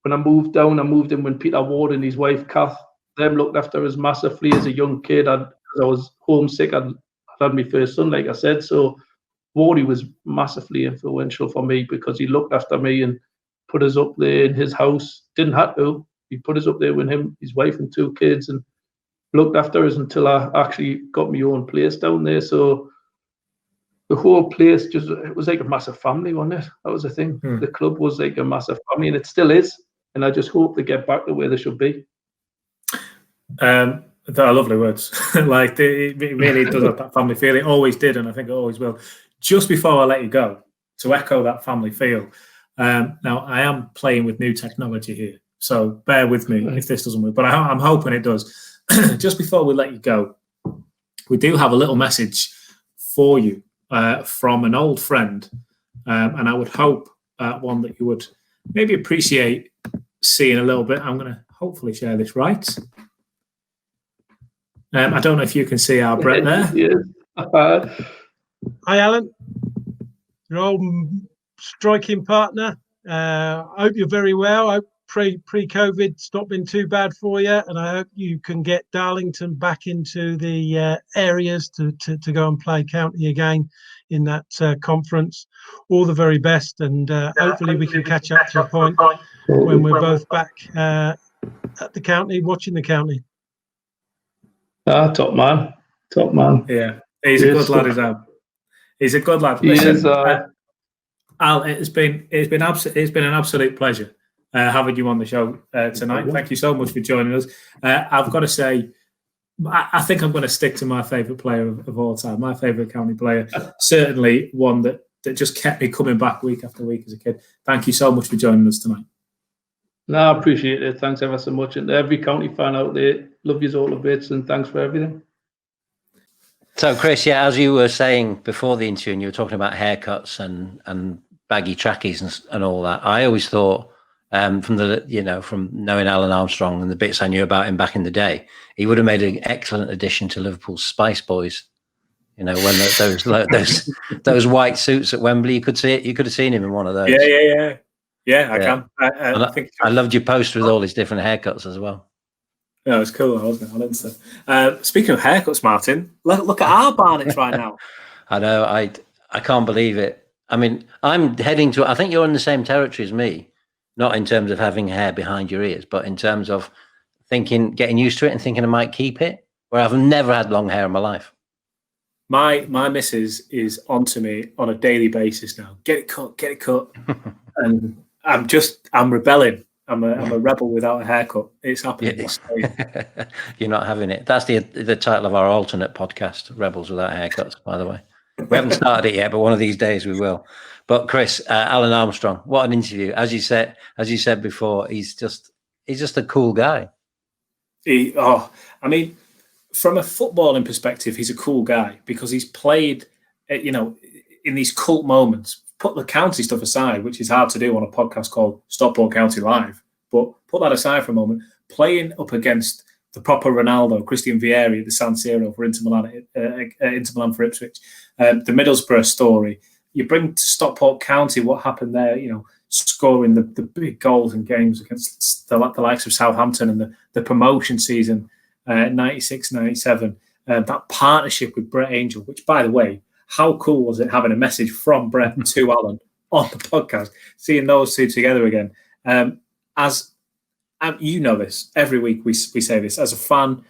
when I moved in when Peter Ward and his wife Kath, them looked after us massively as a young kid. Because I was homesick, I'd had my first son, like I said. So Wardy was massively influential for me because he looked after me and put us up there in his house. Didn't have to. He put us up there with him, his wife and 2 kids, and looked after us until I actually got my own place down there. So the whole place it was like a massive family, wasn't it? That was the thing. The club was like a massive family, and it still is. And I just hope they get back to where they should be. They're lovely words. Like it really does have that family feel. It always did, and I think it always will. Just before I let you go, to echo that family feel. Now I am playing with new technology here, so bear with me if this doesn't work. But I'm hoping it does. Just before we let you go, we do have a little message for you from an old friend, and I would hope one that you would maybe appreciate seeing a little bit. I'm going to hopefully share this right. I don't know if you can see our Brett there. Yes. Hi, Alan. Your old striking partner. I hope you're very well. I hope pre-COVID it's not been too bad for you, and I hope you can get Darlington back into the areas to go and play county again in that conference. All the very best, and hopefully we can catch up to a point when we're both back at the county, watching the county. Top man. Yeah, he's a good lad, is that. He's a good lad. Listen, Al, it's been an absolute pleasure having you on the show tonight. Thank you so much for joining us. I've got to say, I think I'm going to stick to my favourite player of all time. My favourite county player, certainly one that just kept me coming back week after week as a kid. Thank you so much for joining us tonight. No, I appreciate it. Thanks ever so much. And every county fan out there, love you all a bit, and thanks for everything. So, Chris, yeah, as you were saying before the interview, and you were talking about haircuts and baggy trackies and all that, I always thought, from knowing Alun Armstrong and the bits I knew about him back in the day, he would have made an excellent addition to Liverpool's Spice Boys. You know, when those white suits at Wembley, you could see it. You could have seen him in one of those. Yeah, I can. I think I loved your post with all his different haircuts as well. Yeah, it was cool, wasn't it? Speaking of haircuts, Martin, look at our Barnets right now. I know. I can't believe it. I mean, I'm heading to. I think you're in the same territory as me, not in terms of having hair behind your ears, but in terms of getting used to it and thinking I might keep it. Where I've never had long hair in my life. My missus is onto me on a daily basis now. Get it cut, and I'm rebelling. I'm a rebel without a haircut. It's happening. You're not having it. That's the title of our alternate podcast, Rebels Without Haircuts, by the way. We haven't started it yet, but one of these days we will. But Chris, Alun Armstrong, what an interview. As you said before, he's just a cool guy. From a footballing perspective, he's a cool guy because he's played, in these cult moments. Put the county stuff aside, which is hard to do on a podcast called Stockport County Live, but put that aside for a moment. Playing up against the proper Ronaldo, Christian Vieri at the San Siro for Inter Milan for Ipswich, the Middlesbrough story. You bring to Stockport County what happened there, scoring the big goals in games against the likes of Southampton and the promotion season, 96-97. That partnership with Brett Angel, which, by the way, how cool was it having a message from Brett to Alan on the podcast, seeing those two together again? You know this, every week we say this. As a fan,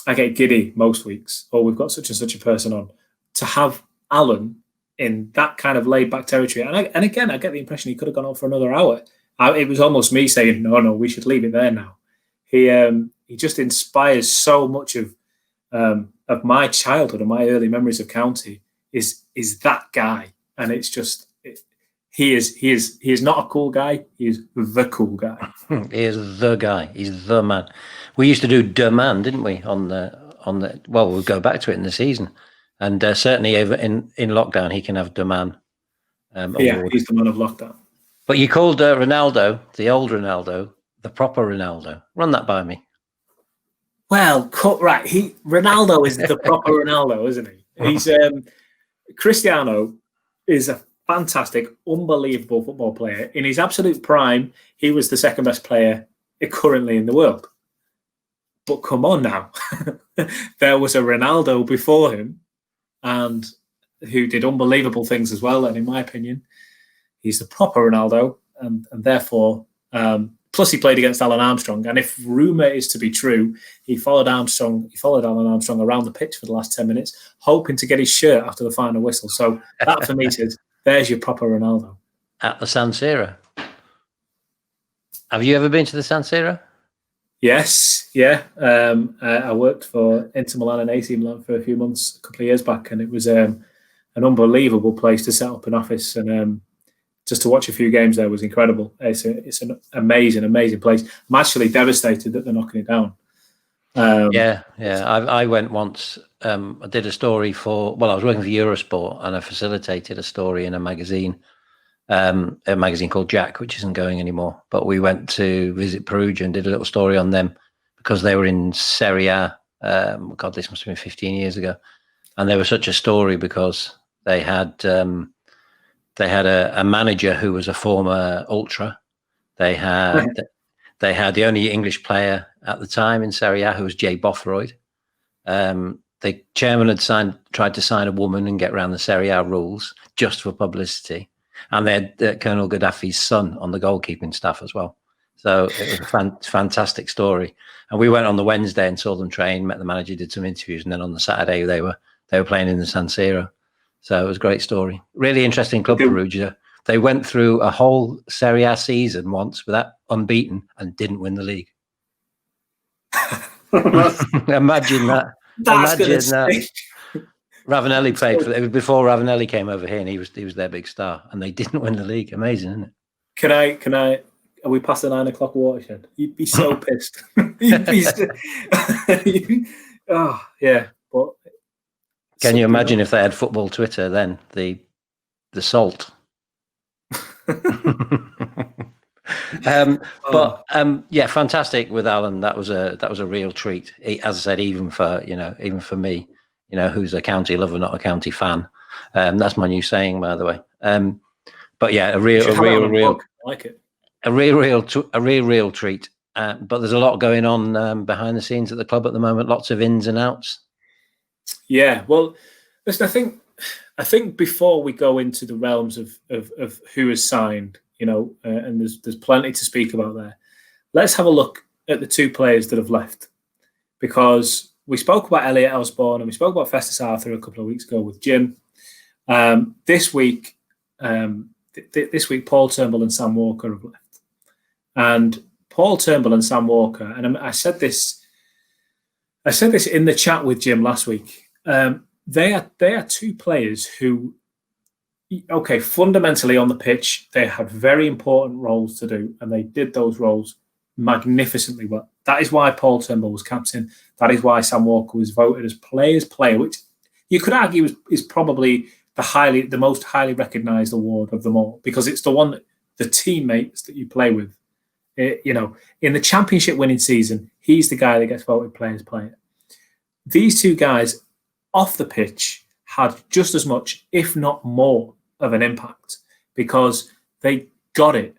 I get giddy most weeks, we've got such and such a person on. To have Alan in that kind of laid-back territory, and again, I get the impression he could have gone on for another hour. It was almost me saying, no, we should leave it there now. He just inspires so much of my childhood and my early memories of county. Is that guy, and it's just he is not a cool guy. He is the cool guy. He is the guy. He's the man. We used to do the man, didn't we? On the we'll go back to it in the season, and certainly in lockdown he can have the man. Award. He's the man of lockdown. But you called Ronaldo, the old Ronaldo, the proper Ronaldo. Run that by me. Well, right. Ronaldo is the proper Ronaldo, isn't he? He's Cristiano is a fantastic, unbelievable football player. In his absolute prime, he was the second best player currently in the world. But come on now. There was a Ronaldo before him and who did unbelievable things as well. And in my opinion, he's the proper Ronaldo. And therefore, plus he played against Alun Armstrong. And if rumour is to be true, he followed Alun Armstrong around the pitch for the last 10 minutes, hoping to get his shirt after the final whistle. So that for me says, there's your proper Ronaldo. At the San Siro. Have you ever been to the San Siro? Yes, yeah. I worked for Inter Milan and AC Milan for a few months, a couple of years back, and it was an unbelievable place to set up an office, and just to watch a few games there was incredible. It's an amazing place. I'm actually devastated that they're knocking it down. I went once. I did a story I was working for Eurosport, and I facilitated a story in a magazine called Jack, which isn't going anymore. But we went to visit Perugia and did a little story on them because they were in Serie A. This must have been 15 years ago. And they were such a story because they had a manager who was a former ultra. They had the only English player at the time in Serie A who was Jay Bothroyd. The chairman had tried to sign a woman and get around the Serie A rules just for publicity. And they had Colonel Gaddafi's son on the goalkeeping staff as well. So it was a fantastic story. And we went on the Wednesday and saw them train, met the manager, did some interviews. And then on the Saturday, they were playing in the San Siro. So it was a great story. Really interesting club, Perugia. They went through a whole Serie A season once without unbeaten and didn't win the league. Imagine that. Imagine that. Ravanelli played for it. It was before Ravanelli came over here, and he was their big star, and they didn't win the league. Amazing, isn't it? Can I? Are we past the 9 o'clock watershed? You'd be so pissed. You'd be oh yeah, but can you imagine if they had football Twitter then? The salt. Yeah, fantastic with Alan. That was a real treat. As I said, even for me, who's a county lover, not a county fan. That's my new saying, by the way. But yeah, a real I like it. A real treat. But there's a lot going on behind the scenes at the club at the moment. Lots of ins and outs. Yeah, well, listen, I think before we go into the realms of who has signed, and there's plenty to speak about there. Let's have a look at the 2 players that have left, because we spoke about Elliot Osborne and we spoke about Festus Arthur a couple of weeks ago with Jim. This week, Paul Turnbull and Sam Walker have left, and Paul Turnbull and Sam Walker, and I said this in the chat with Jim last week. They are 2 players who, fundamentally on the pitch, they had very important roles to do, and they did those roles magnificently well. That is why Paul Turnbull was captain. That is why Sam Walker was voted as player's player, which you could argue is probably the most highly recognised award of them all, because it's the one that the teammates that you play with. In the championship winning season, he's the guy that gets voted player's player. These 2 guys off the pitch had just as much, if not more, of an impact, because they got it.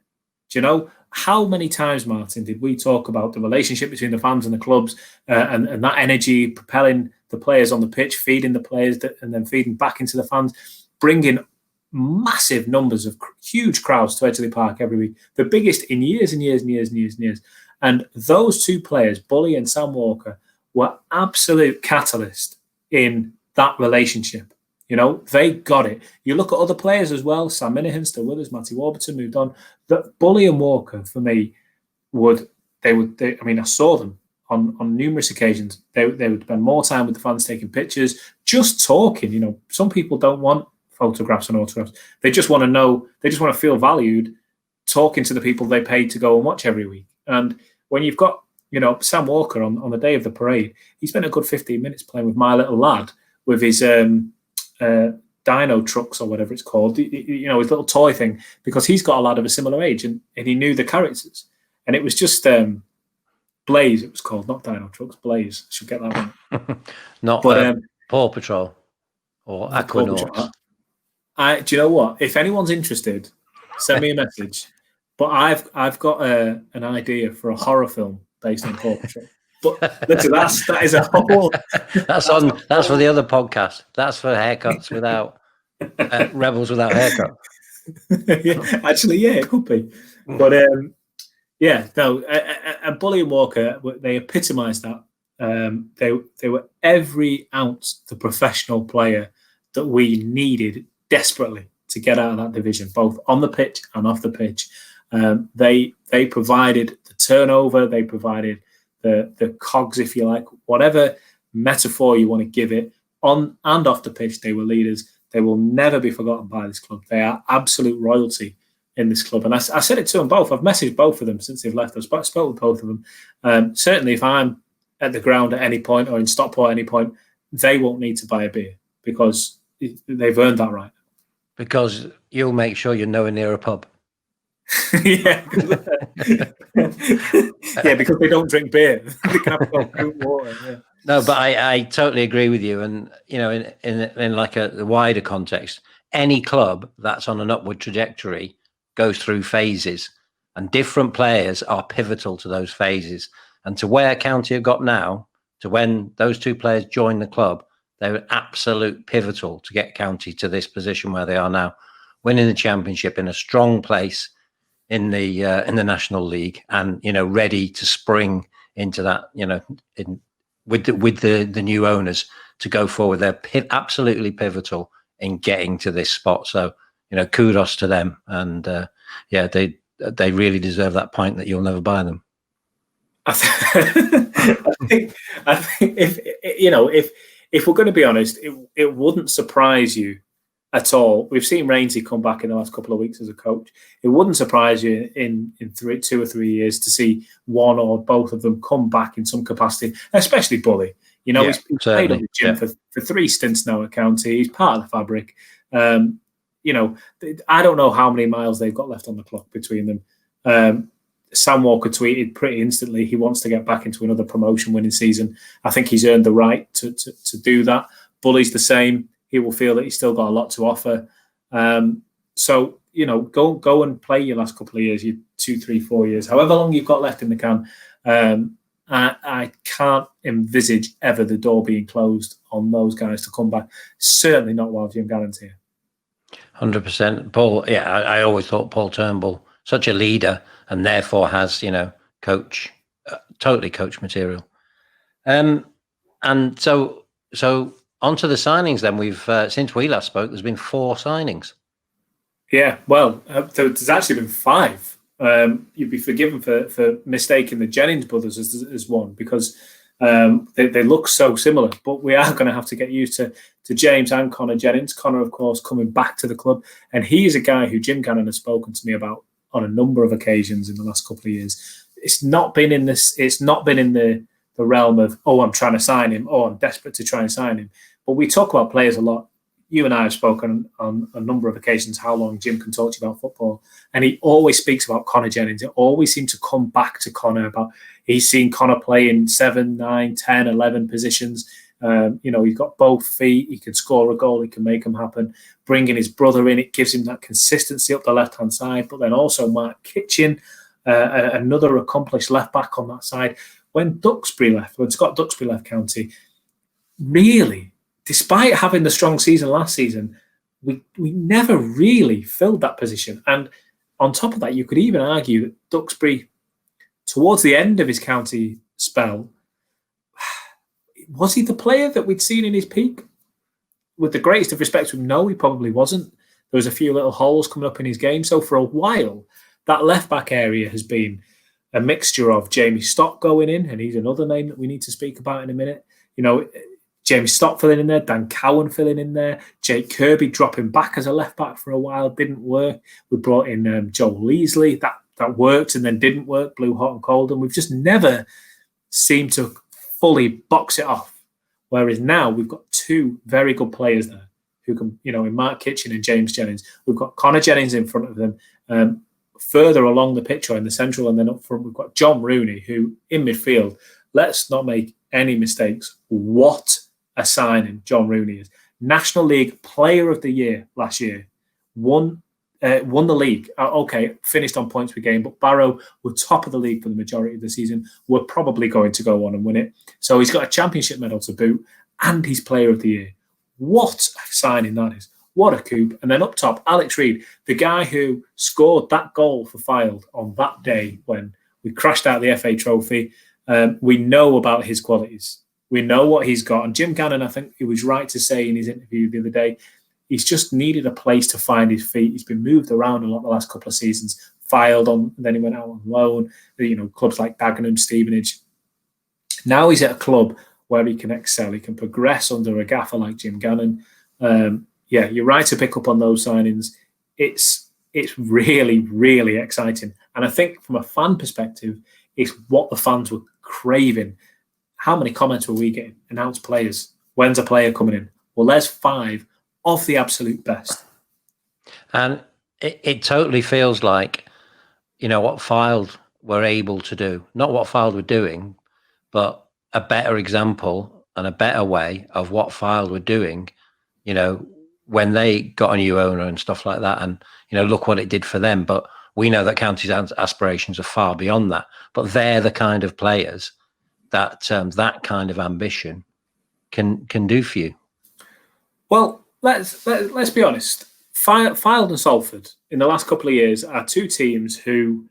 Do you know how many times, Martin, did we talk about the relationship between the fans and the clubs, and that energy propelling the players on the pitch, feeding the players, and then feeding back into the fans, bringing massive numbers of huge crowds to Edgeley Park every week, the biggest in years and years and years and years and years. And those 2 players, Bully and Sam Walker, were absolute catalysts in that relationship. They got it. You look at other players as well. Sam Minahan still with us. Matty Warburton moved on. That Bully and Walker, for me, I saw them on numerous occasions. They would spend more time with the fans, taking pictures, just talking. Some people don't want photographs and autographs. They just want to know. They just want to feel valued, talking to the people they paid to go and watch every week. And when you've got, Sam Walker on the day of the parade, he spent a good 15 minutes playing with my little lad with his dyno trucks or whatever it's called, his little toy thing, because he's got a lad of a similar age, and he knew the characters. And it was just Blaze, it was called, not Dyno Trucks, Blaze. I should get that one. Paw Patrol or Aquanauts. Do you know what? If anyone's interested, send me a message. But I've got an idea for a horror film based on Paw Patrol. But listen, that is a whole. That's for the other podcast. That's for haircuts without rebels without haircuts. It could be. But and Bully and Walker, they epitomised that. They were every ounce the professional player that we needed desperately to get out of that division, both on the pitch and off the pitch. They provided the turnover. They provided the cogs, if you like, whatever metaphor you want to give it, on and off the pitch. They were leaders. They will never be forgotten by this club. They are absolute royalty in this club. And I said it to them both. I've messaged both of them since they've left. I spoke with both of them. Certainly, if I'm at the ground at any point or in Stockport at any point, they won't need to buy a beer because they've earned that right. Because you'll make sure you're nowhere near a pub. Yeah, because they don't drink beer. They can have water. Yeah. No, but I totally agree with you. And in like the wider context, any club that's on an upward trajectory goes through phases, and different players are pivotal to those phases. And to where County have got now, to when those 2 players joined the club, they were absolute pivotal to get County to this position where they are now, winning the Championship in a strong place in the National League, and ready to spring into that, with the new owners to go forward. They're absolutely pivotal in getting to this spot. So, kudos to them. And they really deserve that point that you'll never buy them. I think if we're going to be honest, it wouldn't surprise you at all. We've seen Rainsy come back in the last couple of weeks as a coach. It wouldn't surprise you in 2 or 3 years to see one or both of them come back in some capacity, especially Bully. He's played on the gym for 3 stints now at County. He's part of the fabric. I don't know how many miles they've got left on the clock between them. Sam Walker tweeted pretty instantly he wants to get back into another promotion-winning season. I think he's earned the right to do that. Bully's the same. He will feel that he's still got a lot to offer. So, go and play your last couple of years, your 2, 3, 4 years, however long you've got left in the can. I can't envisage ever the door being closed on those guys to come back. Certainly not while Jim Gannon's here. 100%. Paul, I always thought Paul Turnbull, such a leader, and therefore has, totally coach material. And so onto the signings then. We've, since we last spoke, there's been 4 signings. Yeah, well, there's actually been 5. You'd be forgiven for mistaking the Jennings brothers as one, because they look so similar. But we are going to have to get used to James and Connor Jennings. Connor, of course, coming back to the club, and he is a guy who Jim Gannon has spoken to me about on a number of occasions in the last couple of years. It's not been in the realm of, I'm trying to sign him, I'm desperate to try and sign him. But we talk about players a lot. You and I have spoken on a number of occasions how long Jim can talk to you about football. And he always speaks about Connor Jennings. It always seems to come back to Connor about he's seen Connor play in 7, 9, 10, 11 positions. He's got both feet. He can score a goal. He can make them happen. Bringing his brother in, it gives him that consistency up the left-hand side. But then also Mark Kitchen, another accomplished left-back on that side. When Scott Duxbury left County, really, despite having the strong season last season, we never really filled that position. And on top of that, you could even argue that Duxbury, towards the end of his County spell, was he the player that we'd seen in his peak? With the greatest of respect to him, no, he probably wasn't. There was a few little holes coming up in his game. So for a while, that left-back area has been a mixture of Jamie Stock going in, and he's another name that we need to speak about in a minute. Jamie Stock filling in there, Dan Cowan filling in there, Jake Kirby dropping back as a left-back for a while, didn't work. We brought in Joel Leasley, that worked and then didn't work, blew hot and cold, and we've just never seemed to fully box it off. Whereas now we've got 2 very good players there who can, in Mark Kitchen and James Jennings. We've got Connor Jennings in front of them. Further along the pitch or in the central, and then up front, we've got John Rooney, who in midfield, let's not make any mistakes. What a signing John Rooney is. National League Player of the Year last year. Won the league. Finished on points per game, but Barrow were top of the league for the majority of the season. We're probably going to go on and win it. So he's got a championship medal to boot, and he's Player of the Year. What a signing that is. What a coup. And then up top, Alex Reid, the guy who scored that goal for Fylde on that day when we crashed out the FA Trophy. We know about his qualities. We know what he's got. And Jim Gannon, I think he was right to say in his interview the other day, he's just needed a place to find his feet. He's been moved around a lot the last couple of seasons. Fylde on, then he went out on loan. Clubs like Dagenham, Stevenage. Now he's at a club where he can excel. He can progress under a gaffer like Jim Gannon. You're right to pick up on those signings. It's really, really exciting. And I think from a fan perspective, it's what the fans were craving. How many comments were we getting? Announced players. When's a player coming in? Well, there's 5 of the absolute best. And it totally feels like, what Fylde were able to do. Not what Fylde were doing, but a better example and a better way of what Fylde were doing, when they got a new owner and stuff like that. And, look what it did for them. But we know that County's aspirations are far beyond that. But they're the kind of players that that kind of ambition can do for you. Well, let's be honest. Fylde and Salford in the last couple of years are 2 teams who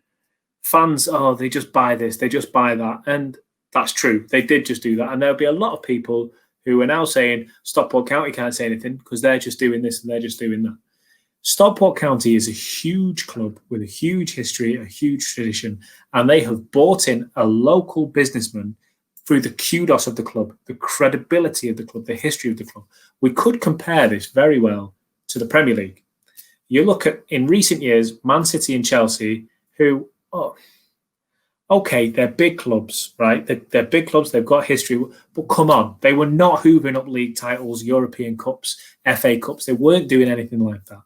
fans, they just buy this, they just buy that. And that's true. They did just do that. And there'll be a lot of people who are now saying Stockport County can't say anything because they're just doing this and they're just doing that. Stockport County is a huge club with a huge history, a huge tradition, and they have brought in a local businessman through the kudos of the club, the credibility of the club, the history of the club. We could compare this very well to the Premier League. You look at, in recent years, Man City and Chelsea, who, okay, they're big clubs, right? They're big clubs, they've got history, but come on, they were not hoovering up league titles, European Cups, FA Cups. They weren't doing anything like that.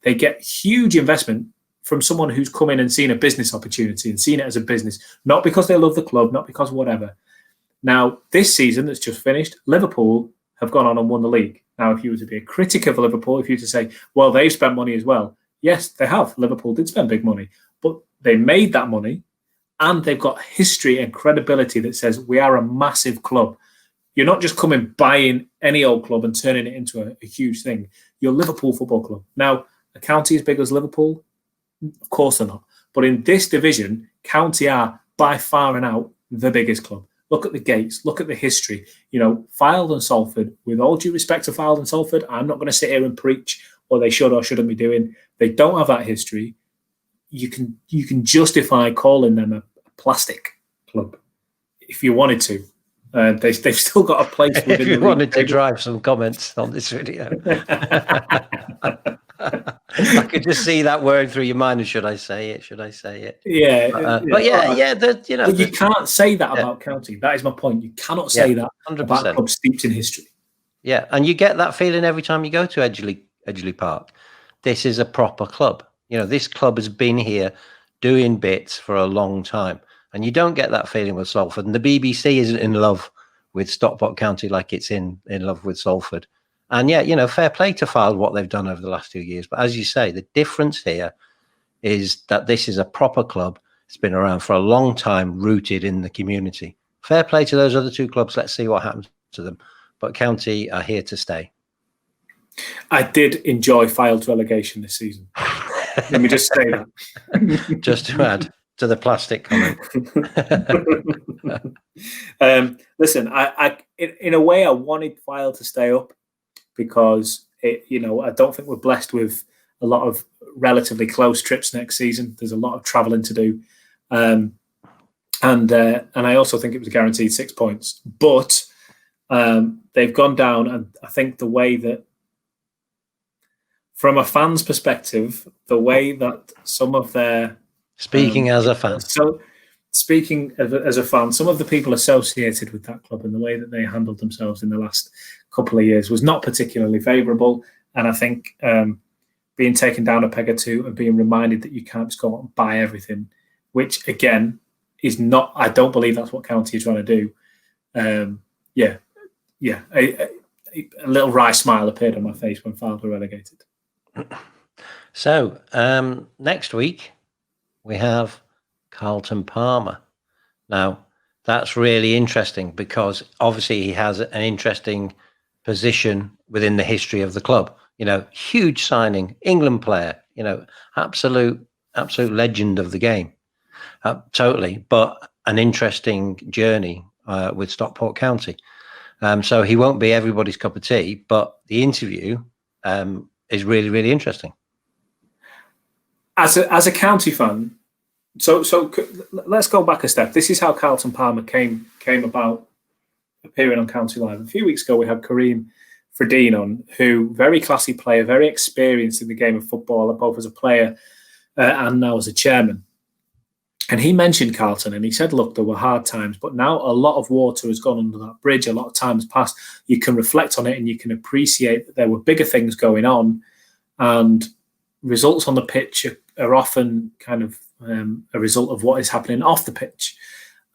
They get huge investment from someone who's come in and seen a business opportunity and seen it as a business, not because they love the club, not because whatever. Now, this season that's just finished, Liverpool have gone on and won the league. Now, if you were to be a critic of Liverpool, if you were to say, well, they've spent money as well. Yes, they have. Liverpool did spend big money, but they made that money and they've got history and credibility that says we are a massive club. You're not just coming buying any old club and turning it into a huge thing. You're Liverpool Football Club. Now, a county as big as Liverpool? Of course they're not. But in this division, County are by far and out the biggest club. Look at the gates. Look at the history. You know, Fylde and Salford, with all due respect to Fylde and Salford, I'm not going to sit here and preach what they should or shouldn't be doing. They don't have that history. You can justify calling them a plastic club if you wanted to. They've still got a place within if you the wanted to drive some comments on this video. I could just see that word through your mind. Should I say it? Should I say it? Yeah. But yeah. But you can't say that about County. That is my point. You cannot say that 100%. about clubs steeped in history. Yeah, and you get that feeling every time you go to Edgeley Park. This is a proper club. You know, this club has been here doing bits for a long time. And you don't get that feeling with Salford. And the BBC isn't in love with Stockport County like it's in love with Salford. And yeah, you know, fair play to Fylde, what they've done over the last 2 years. But as you say, the difference here is that this is a proper club. It's been around for a long time, rooted in the community. Fair play to those other two clubs. Let's see what happens to them. But County are here to stay. I did enjoy Fylde's relegation this season. Let me just say that. Just to add to the plastic comment. Listen, I in a way I wanted Fylde to stay up because I don't think we're blessed with a lot of relatively close trips next season. There's a lot of travelling to do, and I also think it was a guaranteed 6 points. But they've gone down, and I think the way that, from a fan's perspective, the way that some of their speaking as a fan, some of the people associated with that club and the way that they handled themselves in the last couple of years was not particularly favourable. And I think being taken down a peg or two and being reminded that you can't just go out and buy everything, which again is not. I don't believe that's what County are trying to do. A little wry smile appeared on my face when Fylde were relegated. So next week we have Carlton Palmer. Now that's really interesting because obviously he has an interesting position within the history of the club. You know, huge signing, England player. You know, absolute legend of the game. Totally, but an interesting journey with Stockport County. So he won't be everybody's cup of tea, but the interview is really, really interesting. As a County fan, so let's go back a step. This is how Carlton Palmer came about appearing on County Live. A few weeks ago, we had Kareem Fredine on, who very classy player, very experienced in the game of football, both as a player and now as a chairman. And he mentioned Carlton and he said, look, there were hard times, but now a lot of water has gone under that bridge. A lot of time has passed. You can reflect on it and you can appreciate that there were bigger things going on, and results on the pitch are often kind of a result of what is happening off the pitch.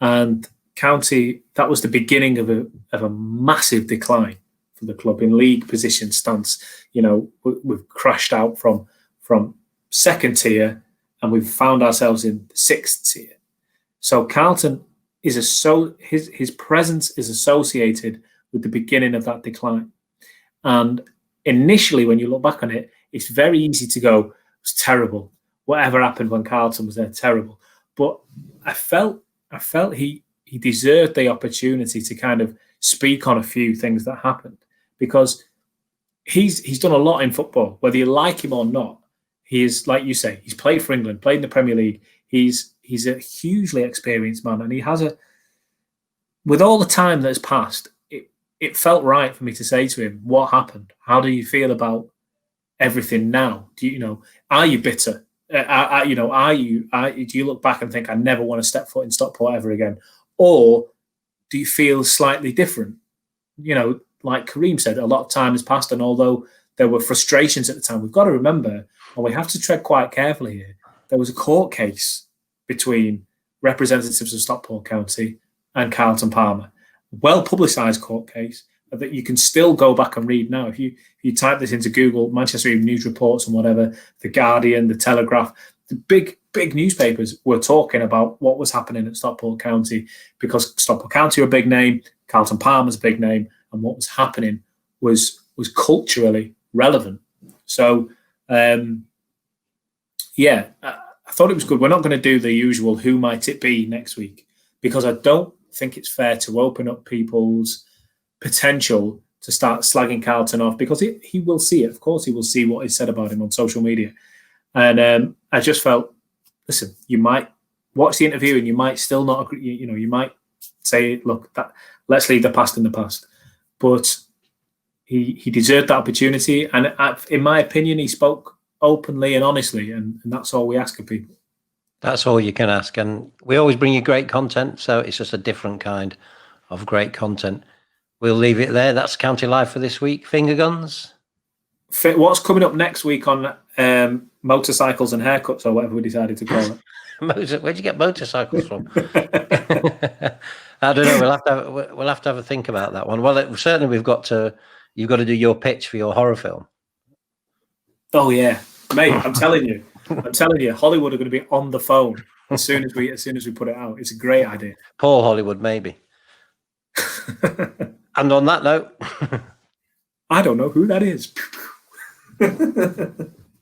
And County, that was the beginning of a massive decline for the club in league position stance. You know, we've crashed out from second tier, and we've found ourselves in the sixth tier. So Carlton is his presence is associated with the beginning of that decline. And initially, when you look back on it, it's very easy to go, it was terrible. Whatever happened when Carlton was there, terrible. But I felt he deserved the opportunity to kind of speak on a few things that happened, because he's done a lot in football, whether you like him or not. He is, like you say, he's played for England, played in the Premier League. He's a hugely experienced man, and he has with all the time that has passed, it felt right for me to say to him, what happened? How do you feel about everything now? Do you are you bitter? Do you look back and think, I never want to step foot in Stockport ever again? Or do you feel slightly different? Like Kareem said, a lot of time has passed, and although there were frustrations at the time, we've got to remember, and we have to tread quite carefully here, there was a court case between representatives of Stockport County and Carlton Palmer. Well publicised court case that you can still go back and read now. If you type this into Google, Manchester Evening News reports and whatever, The Guardian, The Telegraph, the big newspapers were talking about what was happening at Stockport County, because Stockport County are a big name, Carlton Palmer's a big name, and what was happening was culturally relevant. So, I thought it was good. We're not going to do the usual who might it be next week, because I don't think it's fair to open up people's potential to start slagging Carlton off, because he will see it. Of course, he will see what is said about him on social media. And I just felt, listen, you might watch the interview and you might still not agree. You might say, look, let's leave the past in the past. But he deserved that opportunity. And in my opinion, he spoke openly and honestly. And that's all we ask of people. That's all you can ask. And we always bring you great content. So it's just a different kind of great content. We'll leave it there. That's County Live for this week. Finger guns. What's coming up next week on motorcycles and haircuts, or whatever we decided to call it? Where'd you get motorcycles from? I don't know. We'll have to have a think about that one. Well, certainly you've got to do your pitch for your horror film. Oh yeah, mate! I'm telling you, Hollywood are going to be on the phone as soon as we put it out. It's a great idea. Paul Hollywood, maybe. And on that note, I don't know who that is.